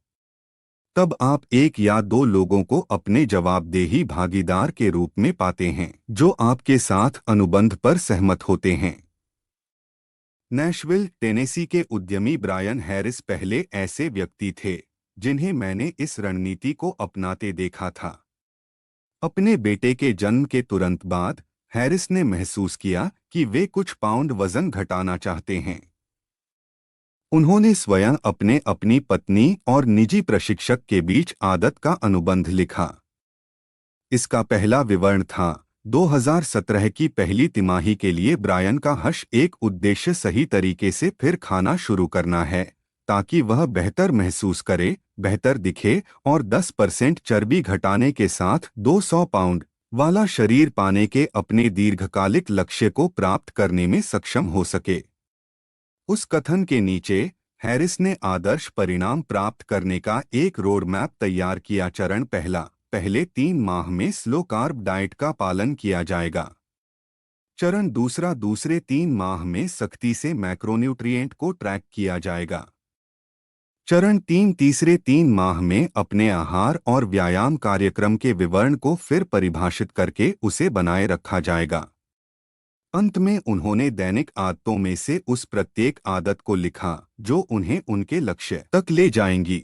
तब आप एक या दो लोगों को अपने जवाबदेही भागीदार के रूप में पाते हैं जो आपके साथ अनुबंध पर सहमत होते हैं। नैशविल, टेनेसी के उद्यमी ब्रायन हैरिस पहले ऐसे व्यक्ति थे जिन्हें मैंने इस रणनीति को अपनाते देखा था। अपने बेटे के जन्म के तुरंत बाद हैरिस ने महसूस किया कि वे कुछ पाउंड वजन घटाना चाहते हैं। उन्होंने स्वयं अपनी पत्नी और निजी प्रशिक्षक के बीच आदत का अनुबंध लिखा। इसका पहला विवरण था 2017 की पहली तिमाही के लिए ब्रायन का एक उद्देश्य सही तरीके से फिर खाना शुरू करना है ताकि वह बेहतर महसूस करे, बेहतर दिखे और 10% चर्बी घटाने के साथ 200 पाउंड वाला शरीर पाने के अपने दीर्घकालिक लक्ष्य को प्राप्त करने में सक्षम हो सके। उस कथन के नीचे हैरिस ने आदर्श परिणाम प्राप्त करने का एक रोड मैप तैयार किया। चरण पहला, पहले 3 माह में स्लो कार्ब डाइट का पालन किया जाएगा। चरण दूसरा, दूसरे 3 माह में सख्ती से मैक्रोन्यूट्रिएंट को ट्रैक किया जाएगा। चरण 3, तीसरे 3 माह में अपने आहार और व्यायाम कार्यक्रम के विवरण को फिर परिभाषित करके उसे बनाए रखा जाएगा। अंत में उन्होंने दैनिक आदतों में से उस प्रत्येक आदत को लिखा जो उन्हें उनके लक्ष्य तक ले जाएंगी।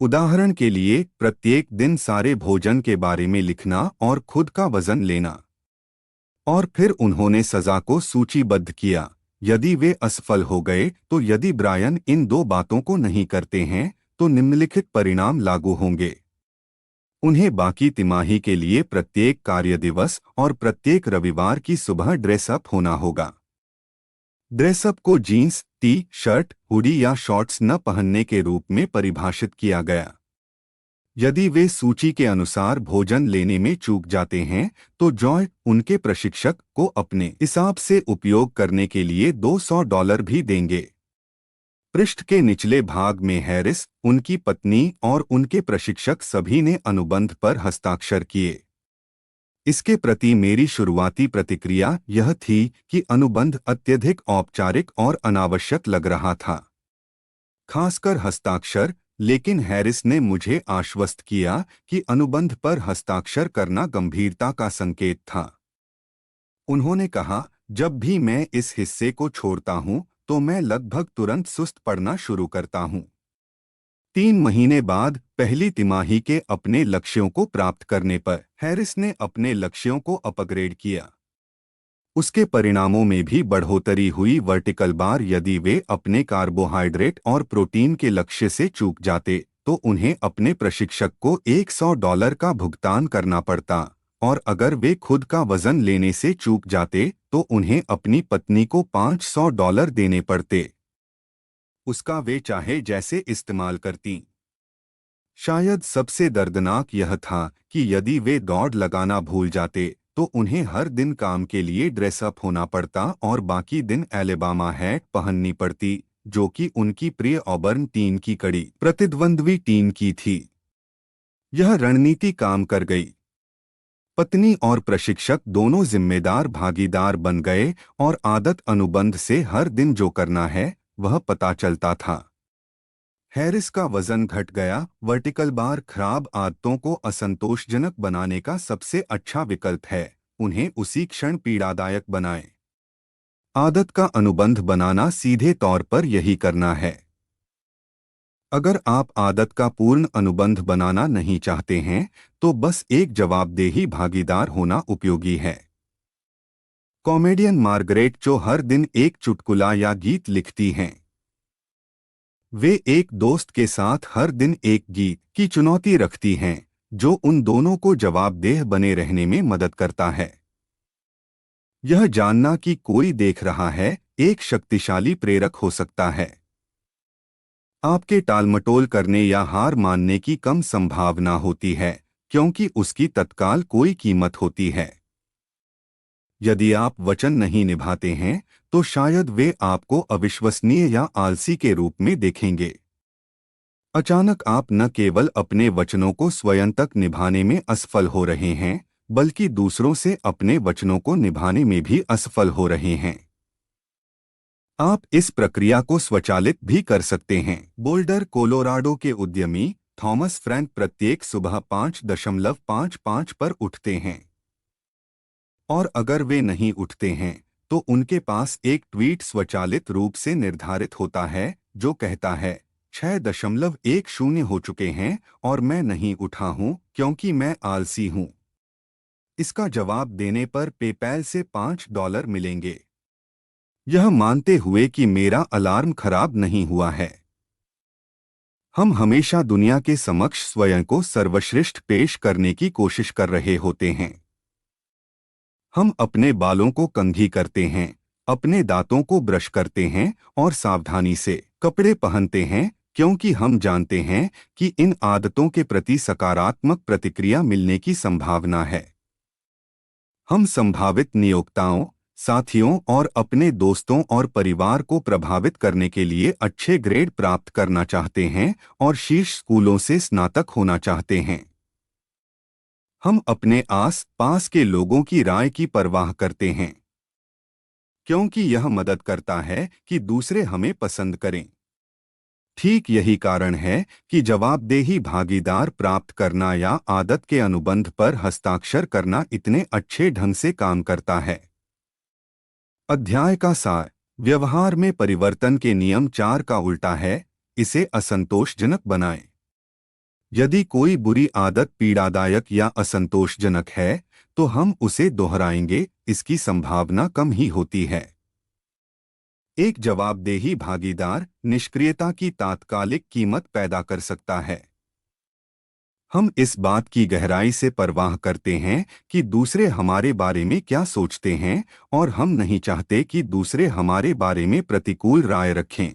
उदाहरण के लिए, प्रत्येक दिन सारे भोजन के बारे में लिखना और खुद का वजन लेना। और फिर उन्होंने सजा को सूचीबद्ध किया। यदि वे असफल हो गए तो यदि ब्रायन इन 2 बातों को नहीं करते हैं तो निम्नलिखित परिणाम लागू होंगे। उन्हें बाकी तिमाही के लिए प्रत्येक कार्य दिवस और प्रत्येक रविवार की सुबह ड्रेसअप होना होगा। ड्रेसअप को जीन्स, टी शर्ट, हुडी या शॉर्ट्स न पहनने के रूप में परिभाषित किया गया। यदि वे सूची के अनुसार भोजन लेने में चूक जाते हैं तो जॉय उनके प्रशिक्षक को अपने हिसाब से उपयोग करने के लिए $200 भी देंगे। पृष्ठ के निचले भाग में हैरिस, उनकी पत्नी और उनके प्रशिक्षक सभी ने अनुबंध पर हस्ताक्षर किए। इसके प्रति मेरी शुरुआती प्रतिक्रिया यह थी कि अनुबंध अत्यधिक औपचारिक और अनावश्यक लग रहा था, खासकर हस्ताक्षर, लेकिन हैरिस ने मुझे आश्वस्त किया कि अनुबंध पर हस्ताक्षर करना गंभीरता का संकेत था। उन्होंने कहा, जब भी मैं इस हिस्से को छोड़ता हूं तो मैं लगभग तुरंत सुस्त पड़ना शुरू करता हूं। 3 महीने बाद पहली तिमाही के अपने लक्ष्यों को प्राप्त करने पर हैरिस ने अपने लक्ष्यों को अपग्रेड किया। उसके परिणामों में भी बढ़ोतरी हुई। वर्टिकल बार, यदि वे अपने कार्बोहाइड्रेट और प्रोटीन के लक्ष्य से चूक जाते तो उन्हें अपने प्रशिक्षक को $100 का भुगतान करना पड़ता, और अगर वे खुद का वजन लेने से चूक जाते तो उन्हें अपनी पत्नी को $500 देने पड़ते। उसका वे चाहे जैसे इस्तेमाल करती। शायद सबसे दर्दनाक यह था कि यदि वे दौड़ लगाना भूल जाते तो उन्हें हर दिन काम के लिए ड्रेसअप होना पड़ता और बाकी दिन एलेबामा हैट पहननी पड़ती, जो कि उनकी प्रिय ऑबर्न टीम की कड़ी प्रतिद्वंद्वी टीम की थी। यह रणनीति काम कर गई। पत्नी और प्रशिक्षक दोनों जिम्मेदार भागीदार बन गए और आदत अनुबंध से हर दिन जो करना है वह पता चलता था। हैरिस का वजन घट गया। वर्टिकल बार खराब आदतों को असंतोषजनक बनाने का सबसे अच्छा विकल्प है। उन्हें उसी क्षण पीड़ादायक बनाएं। आदत का अनुबंध बनाना सीधे तौर पर यही करना है। अगर आप आदत का पूर्ण अनुबंध बनाना नहीं चाहते हैं तो बस एक जवाबदेही भागीदार होना उपयोगी है। कॉमेडियन मार्गरेट जो हर दिन एक चुटकुला या गीत लिखती हैं। वे एक दोस्त के साथ हर दिन एक गीत की चुनौती रखती हैं जो उन दोनों को जवाबदेह बने रहने में मदद करता है। यह जानना कि कोई देख रहा है एक शक्तिशाली प्रेरक हो सकता है। आपके टालमटोल करने या हार मानने की कम संभावना होती है क्योंकि उसकी तत्काल कोई कीमत होती है। यदि आप वचन नहीं निभाते हैं तो शायद वे आपको अविश्वसनीय या आलसी के रूप में देखेंगे। अचानक आप न केवल अपने वचनों को स्वयं तक निभाने में असफल हो रहे हैं बल्कि दूसरों से अपने वचनों को निभाने में भी असफल हो रहे हैं। आप इस प्रक्रिया को स्वचालित भी कर सकते हैं। बोल्डर, कोलोराडो के उद्यमी थॉमस फ्रैंक प्रत्येक सुबह 5.55 पर उठते हैं, और अगर वे नहीं उठते हैं तो उनके पास एक ट्वीट स्वचालित रूप से निर्धारित होता है जो कहता है 6.10 हो चुके हैं और मैं नहीं उठा हूं क्योंकि मैं आलसी हूं। इसका जवाब देने पर पेपैल से $5 मिलेंगे। यह मानते हुए कि मेरा अलार्म खराब नहीं हुआ है। हम हमेशा दुनिया के समक्ष स्वयं को सर्वश्रेष्ठ पेश करने की कोशिश कर रहे होते हैं। हम अपने बालों को कंघी करते हैं, अपने दांतों को ब्रश करते हैं और सावधानी से कपड़े पहनते हैं क्योंकि हम जानते हैं कि इन आदतों के प्रति सकारात्मक प्रतिक्रिया मिलने की संभावना है। हम संभावित नियोक्ताओं, साथियों और अपने दोस्तों और परिवार को प्रभावित करने के लिए अच्छे ग्रेड प्राप्त करना चाहते हैं और शीर्ष स्कूलों से स्नातक होना चाहते हैं। हम अपने आस पास के लोगों की राय की परवाह करते हैं क्योंकि यह मदद करता है कि दूसरे हमें पसंद करें। ठीक यही कारण है कि जवाबदेही भागीदार प्राप्त करना या आदत के अनुबंध पर हस्ताक्षर करना इतने अच्छे ढंग से काम करता है। अध्याय का सार। व्यवहार में परिवर्तन के नियम 4 का उल्टा है, इसे असंतोषजनक बनाएं। यदि कोई बुरी आदत पीड़ादायक या असंतोषजनक है तो हम उसे दोहराएंगे, इसकी संभावना कम ही होती है। एक जवाबदेही भागीदार निष्क्रियता की तात्कालिक कीमत पैदा कर सकता है। हम इस बात की गहराई से परवाह करते हैं कि दूसरे हमारे बारे में क्या सोचते हैं और हम नहीं चाहते कि दूसरे हमारे बारे में प्रतिकूल राय रखें।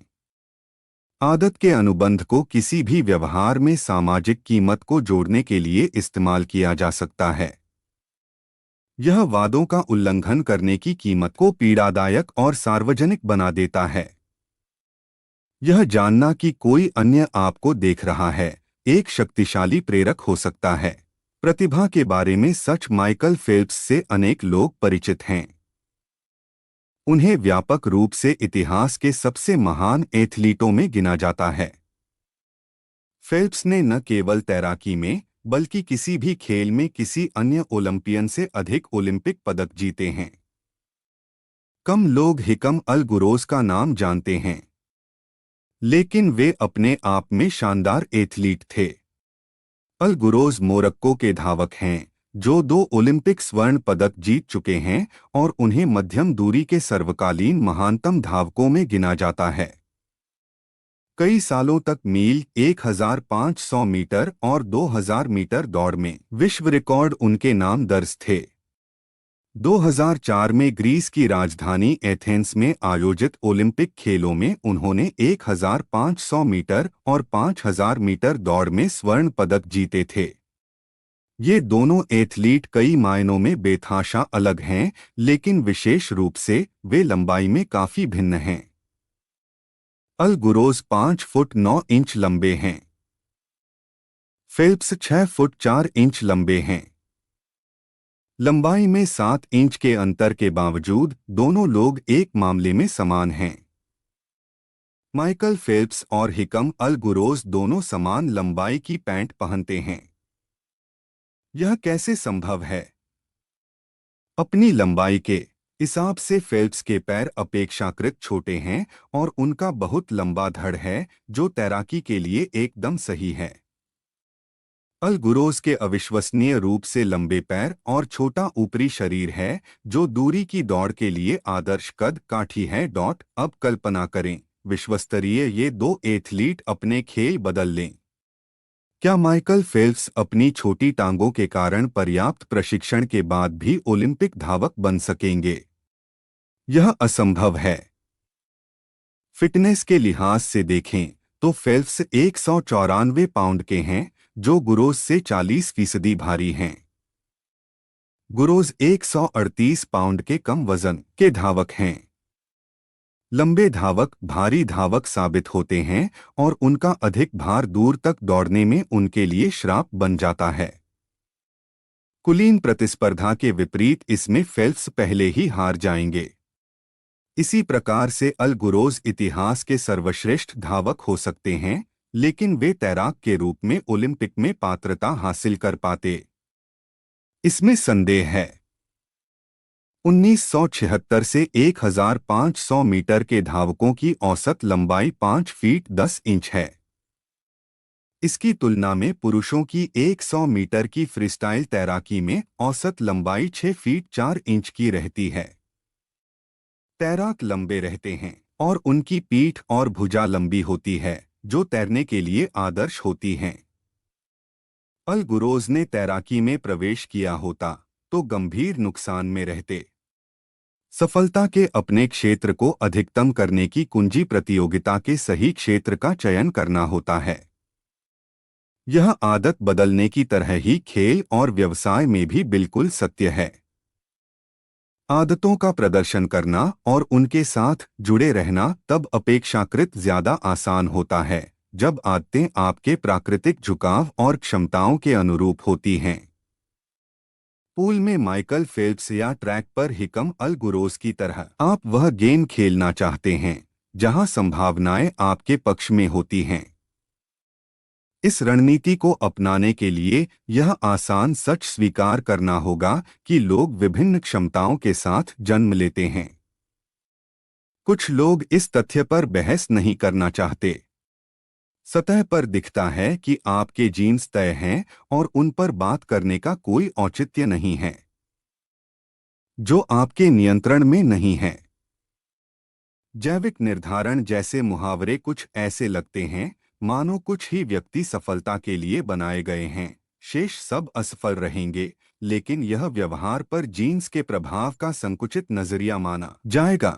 आदत के अनुबंध को किसी भी व्यवहार में सामाजिक कीमत को जोड़ने के लिए इस्तेमाल किया जा सकता है। यह वादों का उल्लंघन करने की कीमत को पीड़ादायक और सार्वजनिक बना देता है। यह जानना कि कोई अन्य आपको देख रहा है एक शक्तिशाली प्रेरक हो सकता है। प्रतिभा के बारे में सच। माइकल फेल्प्स से अनेक लोग परिचित हैं। उन्हें व्यापक रूप से इतिहास के सबसे महान एथलीटों में गिना जाता है। फेल्प्स ने न केवल तैराकी में बल्कि किसी भी खेल में किसी अन्य ओलंपियन से अधिक ओलंपिक पदक जीते हैं। कम लोग हिकम अल गुरोज का नाम जानते हैं, लेकिन वे अपने आप में शानदार एथलीट थे। अल गुरोज मोरक्को के धावक हैं जो 2 ओलंपिक स्वर्ण पदक जीत चुके हैं और उन्हें मध्यम दूरी के सर्वकालीन महानतम धावकों में गिना जाता है। कई सालों तक मील, 1500 मीटर और 2000 मीटर दौड़ में विश्व रिकॉर्ड उनके नाम दर्ज थे। 2004 में ग्रीस की राजधानी एथेंस में आयोजित ओलंपिक खेलों में उन्होंने 1500 मीटर और 5000 मीटर दौड़ में स्वर्ण पदक जीते थे। ये दोनों एथलीट कई मायनों में बेतहाशा अलग हैं, लेकिन विशेष रूप से वे लंबाई में काफी भिन्न हैं। अल गुरोज 5 फुट 9 इंच लंबे हैं। फेल्प्स 6 फुट 4 इंच लंबे हैं। लंबाई में 7 इंच के अंतर के बावजूद दोनों लोग एक मामले में समान हैं। माइकल फेल्प्स और हिकम अल गुरोज दोनों समान लंबाई की पैंट पहनते हैं। यह कैसे संभव है? अपनी लंबाई के हिसाब से फेल्प्स के पैर अपेक्षाकृत छोटे हैं और उनका बहुत लंबा धड़ है जो तैराकी के लिए एकदम सही है। अल गुरोज के अविश्वसनीय रूप से लंबे पैर और छोटा ऊपरी शरीर है जो दूरी की दौड़ के लिए आदर्श कद काठी है। अब कल्पना करें विश्वस्तरीय ये 2 एथलीट अपने खेल बदल लें। क्या माइकल फेल्प्स अपनी छोटी टांगों के कारण पर्याप्त प्रशिक्षण के बाद भी ओलंपिक धावक बन सकेंगे? यह असंभव है। फिटनेस के लिहाज से देखें तो फेल्प्स 194 पाउंड के हैं जो गुरोज से 40% भारी हैं। गुरोज 138 पाउंड के कम वजन के धावक हैं। लंबे धावक भारी धावक साबित होते हैं और उनका अधिक भार दूर तक दौड़ने में उनके लिए श्राप बन जाता है। कुलीन प्रतिस्पर्धा के विपरीत इसमें फेल्प्स पहले ही हार जाएंगे। इसी प्रकार से अल गुरोज इतिहास के सर्वश्रेष्ठ धावक हो सकते हैं, लेकिन वे तैराक के रूप में ओलंपिक में पात्रता हासिल कर पाते, इसमें संदेह है। 1976 से 1500 मीटर के धावकों की औसत लंबाई 5 फीट 10 इंच है। इसकी तुलना में पुरुषों की 100 मीटर की फ्रीस्टाइल तैराकी में औसत लंबाई 6 फीट 4 इंच की रहती है। तैराक लंबे रहते हैं और उनकी पीठ और भुजा लंबी होती है, जो तैरने के लिए आदर्श होती हैं। अल गुरोज ने तैराकी में प्रवेश किया होता तो गंभीर नुकसान में रहते। सफलता के अपने क्षेत्र को अधिकतम करने की कुंजी प्रतियोगिता के सही क्षेत्र का चयन करना होता है। यह आदत बदलने की तरह ही खेल और व्यवसाय में भी बिल्कुल सत्य है। आदतों का प्रदर्शन करना और उनके साथ जुड़े रहना तब अपेक्षाकृत ज्यादा आसान होता है जब आदतें आपके प्राकृतिक झुकाव और क्षमताओं के अनुरूप होती हैं। पूल में माइकल फेल्प्स या ट्रैक पर हिकम अल गुरोज की तरह आप वह गेम खेलना चाहते हैं जहां संभावनाएं आपके पक्ष में होती हैं। इस रणनीति को अपनाने के लिए यह आसान सच स्वीकार करना होगा कि लोग विभिन्न क्षमताओं के साथ जन्म लेते हैं। कुछ लोग इस तथ्य पर बहस नहीं करना चाहते। सतह पर दिखता है कि आपके जीन्स तय हैं और उन पर बात करने का कोई औचित्य नहीं है जो आपके नियंत्रण में नहीं है। जैविक निर्धारण जैसे मुहावरे कुछ ऐसे लगते हैं मानो कुछ ही व्यक्ति सफलता के लिए बनाए गए हैं, शेष सब असफल रहेंगे, लेकिन यह व्यवहार पर जीन्स के प्रभाव का संकुचित नजरिया माना जाएगा।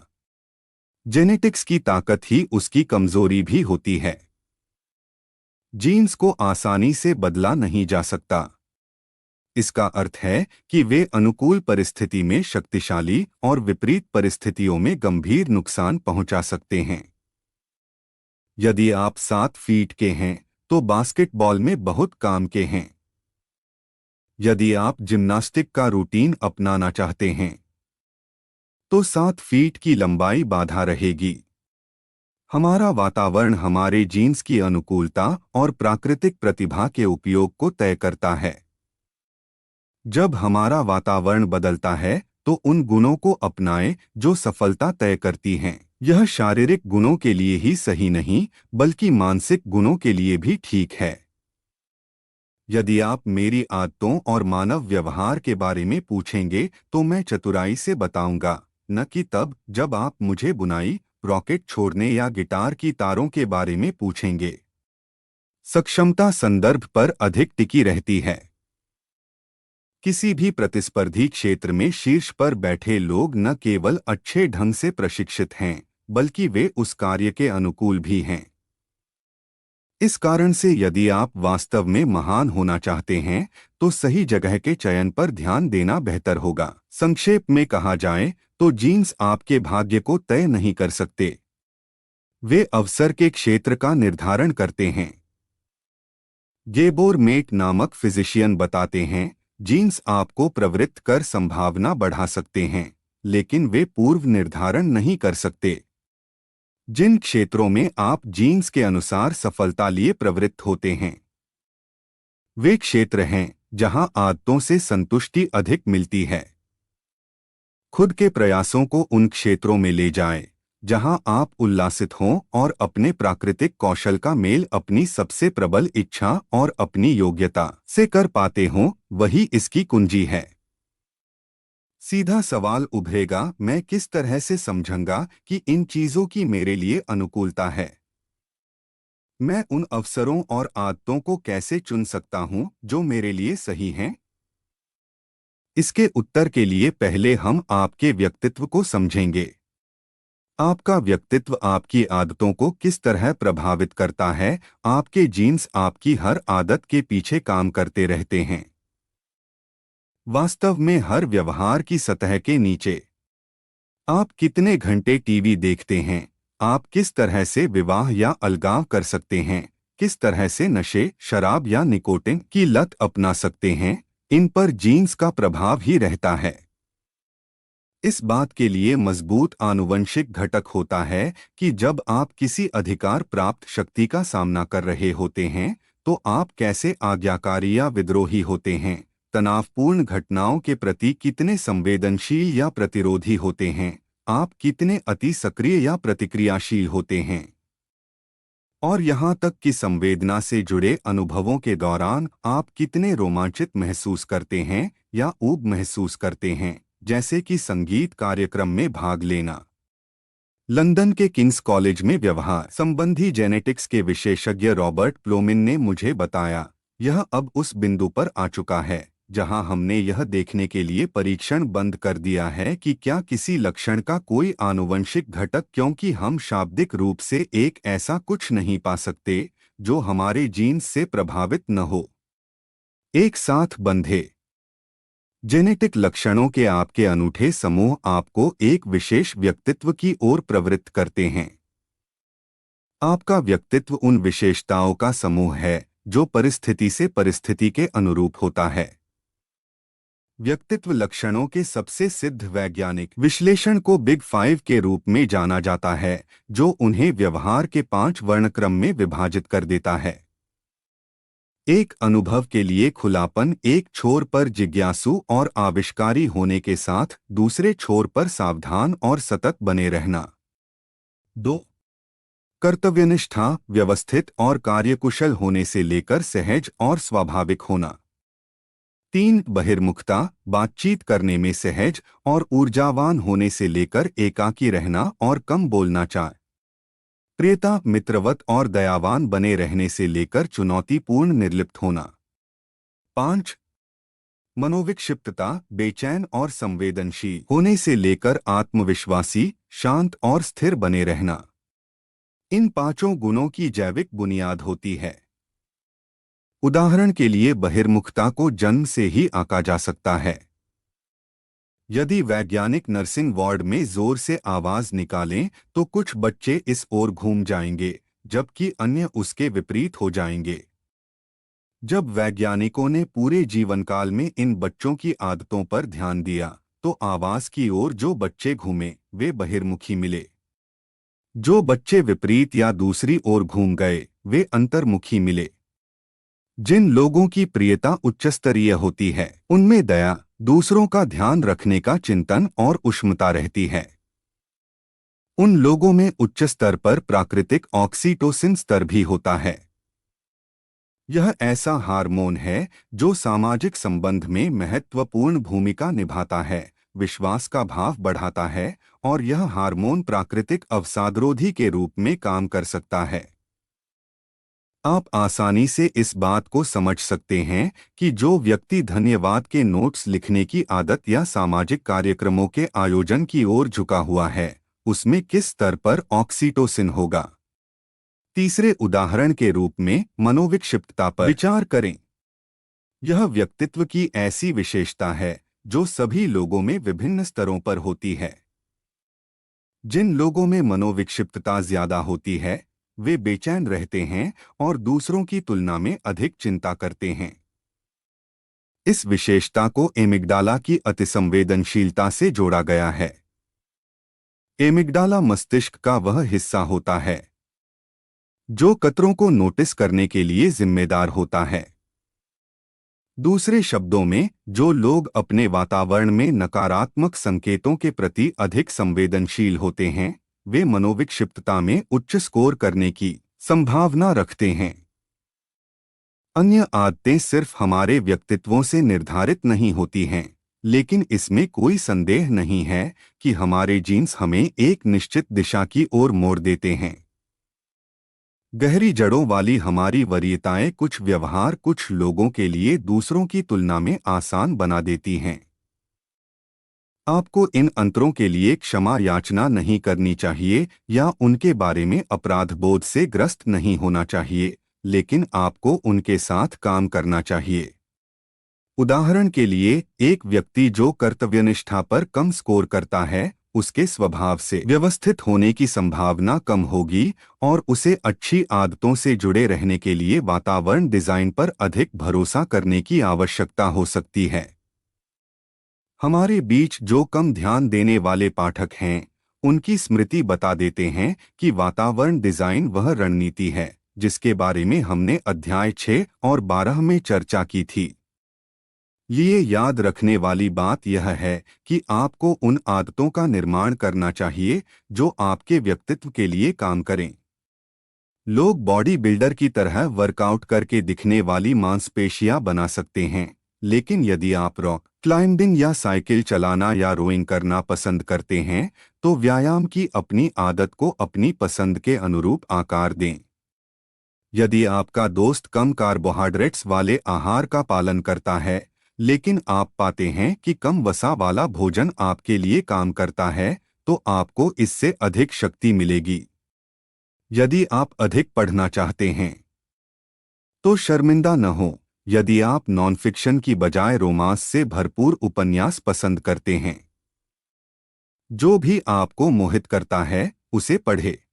जेनेटिक्स की ताकत ही उसकी कमजोरी भी होती है। जीन्स को आसानी से बदला नहीं जा सकता। इसका अर्थ है कि वे अनुकूल परिस्थिति में शक्तिशाली और विपरीत परिस्थितियों में गंभीर नुकसान पहुंचा सकते हैं। यदि आप 7 फीट के हैं तो बास्केटबॉल में बहुत काम के हैं। यदि आप जिम्नास्टिक का रूटीन अपनाना चाहते हैं तो 7 फीट की लंबाई बाधा रहेगी। हमारा वातावरण हमारे जीन्स की अनुकूलता और प्राकृतिक प्रतिभा के उपयोग को तय करता है। जब हमारा वातावरण बदलता है तो उन गुणों को अपनाएं जो सफलता तय करती हैं। यह शारीरिक गुणों के लिए ही सही नहीं बल्कि मानसिक गुणों के लिए भी ठीक है। यदि आप मेरी आदतों और मानव व्यवहार के बारे में पूछेंगे तो मैं चतुराई से बताऊंगा, न कि तब जब आप मुझे बुनाई, रॉकेट छोड़ने या गिटार की तारों के बारे में पूछेंगे। सक्षमता संदर्भ पर अधिक टिकी रहती है। किसी भी प्रतिस्पर्धी क्षेत्र में शीर्ष पर बैठे लोग न केवल अच्छे ढंग से प्रशिक्षित हैं बल्कि वे उस कार्य के अनुकूल भी हैं। इस कारण से यदि आप वास्तव में महान होना चाहते हैं तो सही जगह के चयन पर ध्यान देना बेहतर होगा। संक्षेप में कहा जाए तो जीन्स आपके भाग्य को तय नहीं कर सकते, वे अवसर के क्षेत्र का निर्धारण करते हैं। गेबोर मेट नामक फिजिशियन बताते हैं, जीन्स आपको प्रवृत्त कर संभावना बढ़ा सकते हैं लेकिन वे पूर्व निर्धारण नहीं कर सकते। जिन क्षेत्रों में आप जीन्स के अनुसार सफलता लिए प्रवृत्त होते हैं वे क्षेत्र हैं जहां आदतों से संतुष्टि अधिक मिलती है। खुद के प्रयासों को उन क्षेत्रों में ले जाएं जहां आप उल्लासित हों और अपने प्राकृतिक कौशल का मेल अपनी सबसे प्रबल इच्छा और अपनी योग्यता से कर पाते हों, वही इसकी कुंजी है। सीधा सवाल उभरेगा, मैं किस तरह से समझूंगा कि इन चीजों की मेरे लिए अनुकूलता है? मैं उन अवसरों और आदतों को कैसे चुन सकता हूं जो मेरे लिए सही हैं? इसके उत्तर के लिए पहले हम आपके व्यक्तित्व को समझेंगे। आपका व्यक्तित्व आपकी आदतों को किस तरह प्रभावित करता है? आपके जीन्स आपकी हर आदत के पीछे काम करते रहते हैं। वास्तव में हर व्यवहार की सतह के नीचे आप कितने घंटे टीवी देखते हैं, आप किस तरह से विवाह या अलगाव कर सकते हैं, किस तरह से नशे, शराब या निकोटिन की लत अपना सकते हैं, इन पर जीन्स का प्रभाव ही रहता है। इस बात के लिए मजबूत आनुवंशिक घटक होता है कि जब आप किसी अधिकार प्राप्त शक्ति का सामना कर रहे होते हैं तो आप कैसे आज्ञाकारी या विद्रोही होते हैं, तनावपूर्ण घटनाओं के प्रति कितने संवेदनशील या प्रतिरोधी होते हैं, आप कितने अति सक्रिय या प्रतिक्रियाशील होते हैं, और यहाँ तक कि संवेदना से जुड़े अनुभवों के दौरान आप कितने रोमांचित महसूस करते हैं या ऊब महसूस करते हैं, जैसे कि संगीत कार्यक्रम में भाग लेना। लंदन के किंग्स कॉलेज में व्यवहार संबंधी जेनेटिक्स के विशेषज्ञ रॉबर्ट प्लोमिन ने मुझे बताया, यह अब उस बिंदु पर आ चुका है जहां हमने यह देखने के लिए परीक्षण बंद कर दिया है कि क्या किसी लक्षण का कोई आनुवंशिक घटक, क्योंकि हम शाब्दिक रूप से एक ऐसा कुछ नहीं पा सकते जो हमारे जीन्स से प्रभावित न हो, एक साथ बंधे। जेनेटिक लक्षणों के आपके अनूठे समूह आपको एक विशेष व्यक्तित्व की ओर प्रवृत्त करते हैं। आपका व्यक्तित्व उन विशेषताओं का समूह है जो परिस्थिति से परिस्थिति के अनुरूप होता है। व्यक्तित्व लक्षणों के सबसे सिद्ध वैज्ञानिक विश्लेषण को बिग 5 के रूप में जाना जाता है, जो उन्हें व्यवहार के 5 वर्णक्रम में विभाजित कर देता है। एक अनुभव के लिए खुलापन, एक छोर पर जिज्ञासु और आविष्कारी होने के साथ दूसरे छोर पर सावधान और सतत बने रहना। 2. कर्तव्यनिष्ठा, व्यवस्थित और कार्यकुशल होने से लेकर सहज और स्वाभाविक होना। 3. बहिर्मुखता, बातचीत करने में सहज और ऊर्जावान होने से लेकर एकाकी रहना और कम बोलना चाहे। प्रियता, मित्रवत और दयावान बने रहने से लेकर चुनौतीपूर्ण निर्लिप्त होना। 5. मनोविक्षिप्तता, बेचैन और संवेदनशील होने से लेकर आत्मविश्वासी, शांत और स्थिर बने रहना। इन 5 गुणों की जैविक बुनियाद होती है। उदाहरण के लिए बहिर्मुखता को जन्म से ही आंका जा सकता है। यदि वैज्ञानिक नर्सिंग वार्ड में जोर से आवाज निकालें तो कुछ बच्चे इस ओर घूम जाएंगे, जबकि अन्य उसके विपरीत हो जाएंगे। जब वैज्ञानिकों ने पूरे जीवनकाल में इन बच्चों की आदतों पर ध्यान दिया तो आवाज की ओर जो बच्चे घूमे वे बहिर्मुखी मिले। जो बच्चे विपरीत या दूसरी ओर घूम गए वे अंतर्मुखी मिले। जिन लोगों की प्रियता उच्चस्तरीय होती है उनमें दया, दूसरों का ध्यान रखने का चिंतन और उष्मता रहती है। उन लोगों में उच्च स्तर पर प्राकृतिक ऑक्सीटोसिन स्तर भी होता है। यह ऐसा हार्मोन है जो सामाजिक संबंध में महत्वपूर्ण भूमिका निभाता है, विश्वास का भाव बढ़ाता है और यह हार्मोन प्राकृतिक अवसादरोधी के रूप में काम कर सकता है। आप आसानी से इस बात को समझ सकते हैं कि जो व्यक्ति धन्यवाद के नोट्स लिखने की आदत या सामाजिक कार्यक्रमों के आयोजन की ओर झुका हुआ है, उसमें किस स्तर पर ऑक्सीटोसिन होगा। तीसरे उदाहरण के रूप में मनोविक्षिप्तता पर विचार करें। यह व्यक्तित्व की ऐसी विशेषता है जो सभी लोगों में विभिन्न स्तरों पर होती है। जिन लोगों में मनोविक्षिप्तता ज्यादा होती है वे बेचैन रहते हैं और दूसरों की तुलना में अधिक चिंता करते हैं। इस विशेषता को एमिग्डाला की अतिसंवेदनशीलता से जोड़ा गया है। एमिग्डाला मस्तिष्क का वह हिस्सा होता है जो खतरों को नोटिस करने के लिए जिम्मेदार होता है। दूसरे शब्दों में, जो लोग अपने वातावरण में नकारात्मक संकेतों के प्रति अधिक संवेदनशील होते हैं वे मनोविक्षिप्तता में उच्च स्कोर करने की संभावना रखते हैं। अन्य आदतें सिर्फ हमारे व्यक्तित्वों से निर्धारित नहीं होती हैं, लेकिन इसमें कोई संदेह नहीं है कि हमारे जीन्स हमें एक निश्चित दिशा की ओर मोड़ देते हैं। गहरी जड़ों वाली हमारी वरीयताएं कुछ व्यवहार कुछ लोगों के लिए दूसरों की तुलना में आसान बना देती हैं। आपको इन अंतरों के लिए क्षमा याचना नहीं करनी चाहिए या उनके बारे में अपराध बोध से ग्रस्त नहीं होना चाहिए, लेकिन आपको उनके साथ काम करना चाहिए। उदाहरण के लिए, एक व्यक्ति जो कर्तव्यनिष्ठा पर कम स्कोर करता है उसके स्वभाव से व्यवस्थित होने की संभावना कम होगी और उसे अच्छी आदतों से जुड़े रहने के लिए वातावरण डिजाइन पर अधिक भरोसा करने की आवश्यकता हो सकती है। हमारे बीच जो कम ध्यान देने वाले पाठक हैं उनकी स्मृति बता देते हैं कि वातावरण डिजाइन वह रणनीति है जिसके बारे में हमने अध्याय 6 और 12 में चर्चा की थी। लिए याद रखने वाली बात यह है कि आपको उन आदतों का निर्माण करना चाहिए जो आपके व्यक्तित्व के लिए काम करें। लोग बॉडी बिल्डर की तरह वर्कआउट करके दिखने वाली मांसपेशियां बना सकते हैं, लेकिन यदि आप रॉक क्लाइंबिंग या साइकिल चलाना या रोइंग करना पसंद करते हैं, तो व्यायाम की अपनी आदत को अपनी पसंद के अनुरूप आकार दें। यदि आपका दोस्त कम कार्बोहाइड्रेट्स वाले आहार का पालन करता है, लेकिन आप पाते हैं कि कम वसा वाला भोजन आपके लिए काम करता है, तो आपको इससे अधिक शक्ति मिलेगी। यदि आप अधिक पढ़ना चाहते हैं, तो शर्मिंदा न हो यदि आप नॉन फिक्शन की बजाय रोमांस से भरपूर उपन्यास पसंद करते हैं। जो भी आपको मोहित करता है, उसे पढ़े।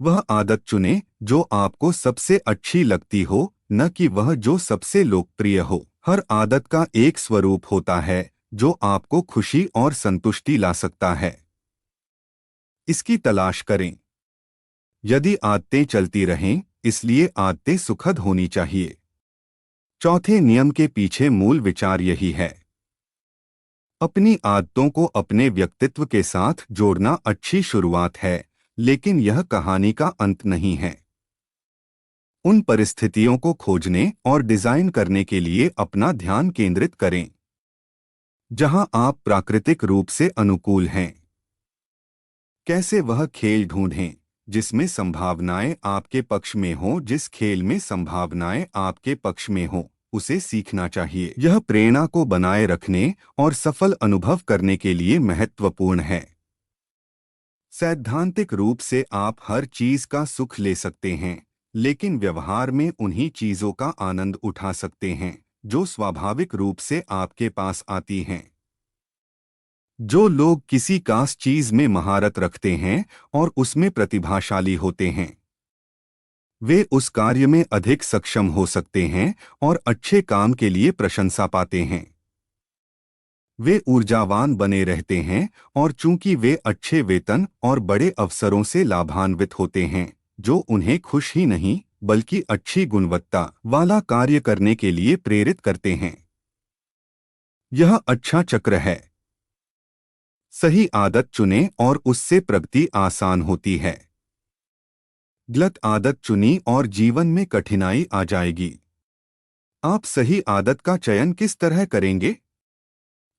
वह आदत चुनें जो आपको सबसे अच्छी लगती हो, न कि वह जो सबसे लोकप्रिय हो। हर आदत का एक स्वरूप होता है जो आपको खुशी और संतुष्टि ला सकता है। इसकी तलाश करें। यदि आदतें चलती रहें, इसलिए आदतें सुखद होनी चाहिए। चौथे नियम के पीछे मूल विचार यही है। अपनी आदतों को अपने व्यक्तित्व के साथ जोड़ना अच्छी शुरुआत है, लेकिन यह कहानी का अंत नहीं है। उन परिस्थितियों को खोजने और डिजाइन करने के लिए अपना ध्यान केंद्रित करें जहां आप प्राकृतिक रूप से अनुकूल हैं। कैसे वह खेल ढूंढें जिसमें संभावनाएं आपके पक्ष में हों। जिस खेल में संभावनाएं आपके पक्ष में हों, उसे सीखना चाहिए। यह प्रेरणा को बनाए रखने और सफल अनुभव करने के लिए महत्वपूर्ण है। सैद्धांतिक रूप से आप हर चीज का सुख ले सकते हैं, लेकिन व्यवहार में उन्हीं चीजों का आनंद उठा सकते हैं जो स्वाभाविक रूप से आपके पास आती हैं। जो लोग किसी खास चीज में महारत रखते हैं और उसमें प्रतिभाशाली होते हैं, वे उस कार्य में अधिक सक्षम हो सकते हैं और अच्छे काम के लिए प्रशंसा पाते हैं। वे ऊर्जावान बने रहते हैं और चूंकि वे अच्छे वेतन और बड़े अवसरों से लाभान्वित होते हैं, जो उन्हें खुश ही नहीं बल्कि अच्छी गुणवत्ता वाला कार्य करने के लिए प्रेरित करते हैं। यह अच्छा चक्र है। सही आदत चुनें और उससे प्रगति आसान होती है। गलत आदत चुनी और जीवन में कठिनाई आ जाएगी। आप सही आदत का चयन किस तरह करेंगे?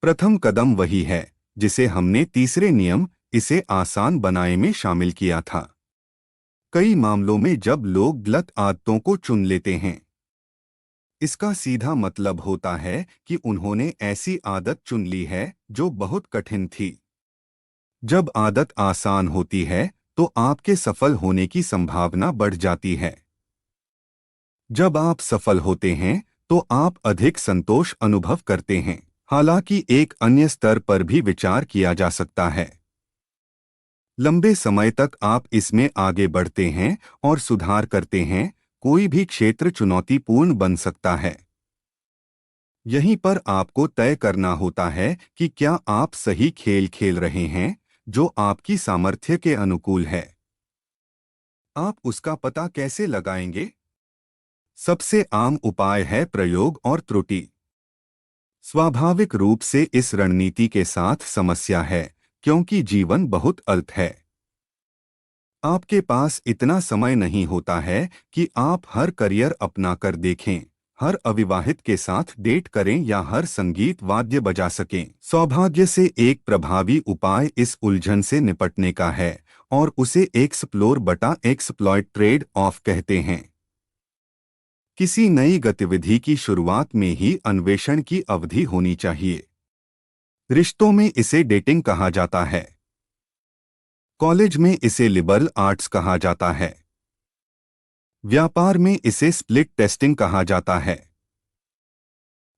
प्रथम कदम वही है जिसे हमने तीसरे नियम इसे आसान बनाए में शामिल किया था। कई मामलों में जब लोग गलत आदतों को चुन लेते हैं, इसका सीधा मतलब होता है कि उन्होंने ऐसी आदत चुन ली है जो बहुत कठिन थी। जब आदत आसान होती है, तो आपके सफल होने की संभावना बढ़ जाती है। जब आप सफल होते हैं, तो आप अधिक संतोष अनुभव करते हैं। हालांकि एक अन्य स्तर पर भी विचार किया जा सकता है। लंबे समय तक आप इसमें आगे बढ़ते हैं और सुधार करते हैं, कोई भी क्षेत्र चुनौतीपूर्ण बन सकता है। यहीं पर आपको तय करना होता है कि क्या आप सही खेल खेल रहे हैं जो आपकी सामर्थ्य के अनुकूल है। आप उसका पता कैसे लगाएंगे? सबसे आम उपाय है प्रयोग और त्रुटि। स्वाभाविक रूप से इस रणनीति के साथ समस्या है, क्योंकि जीवन बहुत अल्प है। आपके पास इतना समय नहीं होता है कि आप हर करियर अपना कर देखें, हर अविवाहित के साथ डेट करें या हर संगीत वाद्य बजा सकें। सौभाग्य से एक प्रभावी उपाय इस उलझन से निपटने का है और उसे एक्सप्लोर बटा एक्सप्लॉइट ट्रेड ऑफ कहते हैं। किसी नई गतिविधि की शुरुआत में ही अन्वेषण की अवधि होनी चाहिए। रिश्तों में इसे डेटिंग कहा जाता है। कॉलेज में इसे लिबरल आर्ट्स कहा जाता है। व्यापार में इसे स्प्लिट टेस्टिंग कहा जाता है।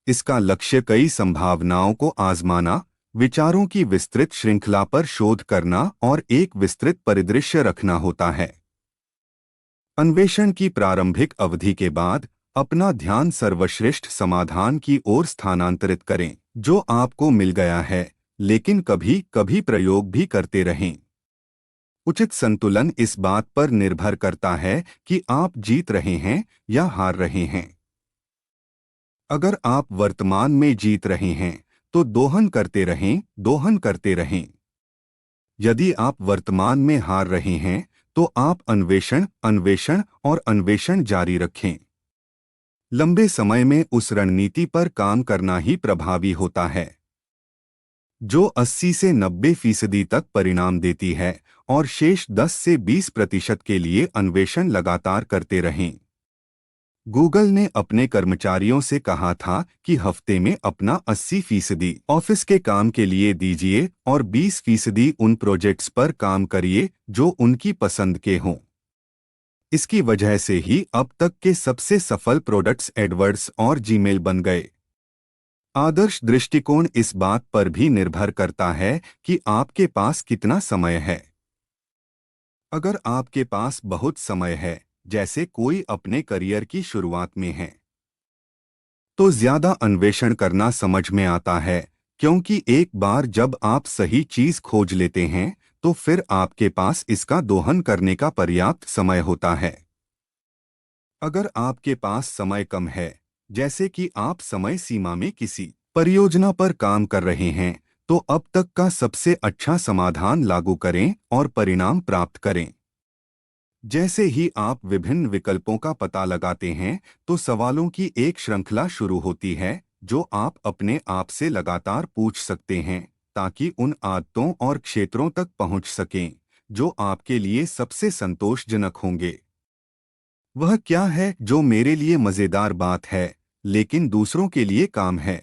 इसका लक्ष्य कई संभावनाओं को आजमाना, विचारों की विस्तृत श्रृंखला पर शोध करना और एक विस्तृत परिदृश्य रखना होता है। अन्वेषण की प्रारंभिक अवधि के बाद अपना ध्यान सर्वश्रेष्ठ समाधान की ओर स्थानांतरित करें जो आपको मिल गया है, लेकिन कभी कभी प्रयोग भी करते रहें। उचित संतुलन इस बात पर निर्भर करता है कि आप जीत रहे हैं या हार रहे हैं। अगर आप वर्तमान में जीत रहे हैं तो दोहन करते रहें, दोहन करते रहें। यदि आप वर्तमान में हार रहे हैं तो आप अन्वेषण, अन्वेषण और अन्वेषण जारी रखें। लंबे समय में उस रणनीति पर काम करना ही प्रभावी होता है जो 80 से 90% तक परिणाम देती है, और शेष 10 से 20% के लिए अन्वेषण लगातार करते रहें। गूगल ने अपने कर्मचारियों से कहा था कि हफ्ते में अपना 80% ऑफिस के काम के लिए दीजिए और 20% उन प्रोजेक्ट्स पर काम करिए जो उनकी पसंद के हों। इसकी वजह से ही अब तक के सबसे सफल प्रोडक्ट्स एडवर्ड्स और जीमेल बन गए। आदर्श दृष्टिकोण इस बात पर भी निर्भर करता है कि आपके पास कितना समय है। अगर आपके पास बहुत समय है, जैसे कोई अपने करियर की शुरुआत में है, तो ज्यादा अन्वेषण करना समझ में आता है, क्योंकि एक बार जब आप सही चीज खोज लेते हैं तो फिर आपके पास इसका दोहन करने का पर्याप्त समय होता है। अगर आपके पास समय कम है, जैसे कि आप समय सीमा में किसी परियोजना पर काम कर रहे हैं, तो अब तक का सबसे अच्छा समाधान लागू करें और परिणाम प्राप्त करें। जैसे ही आप विभिन्न विकल्पों का पता लगाते हैं तो सवालों की एक श्रृंखला शुरू होती है जो आप अपने आप से लगातार पूछ सकते हैं, ताकि उन आदतों और क्षेत्रों तक पहुंच सकें जो आपके लिए सबसे संतोषजनक होंगे। वह क्या है जो मेरे लिए मजेदार बात है लेकिन दूसरों के लिए काम है?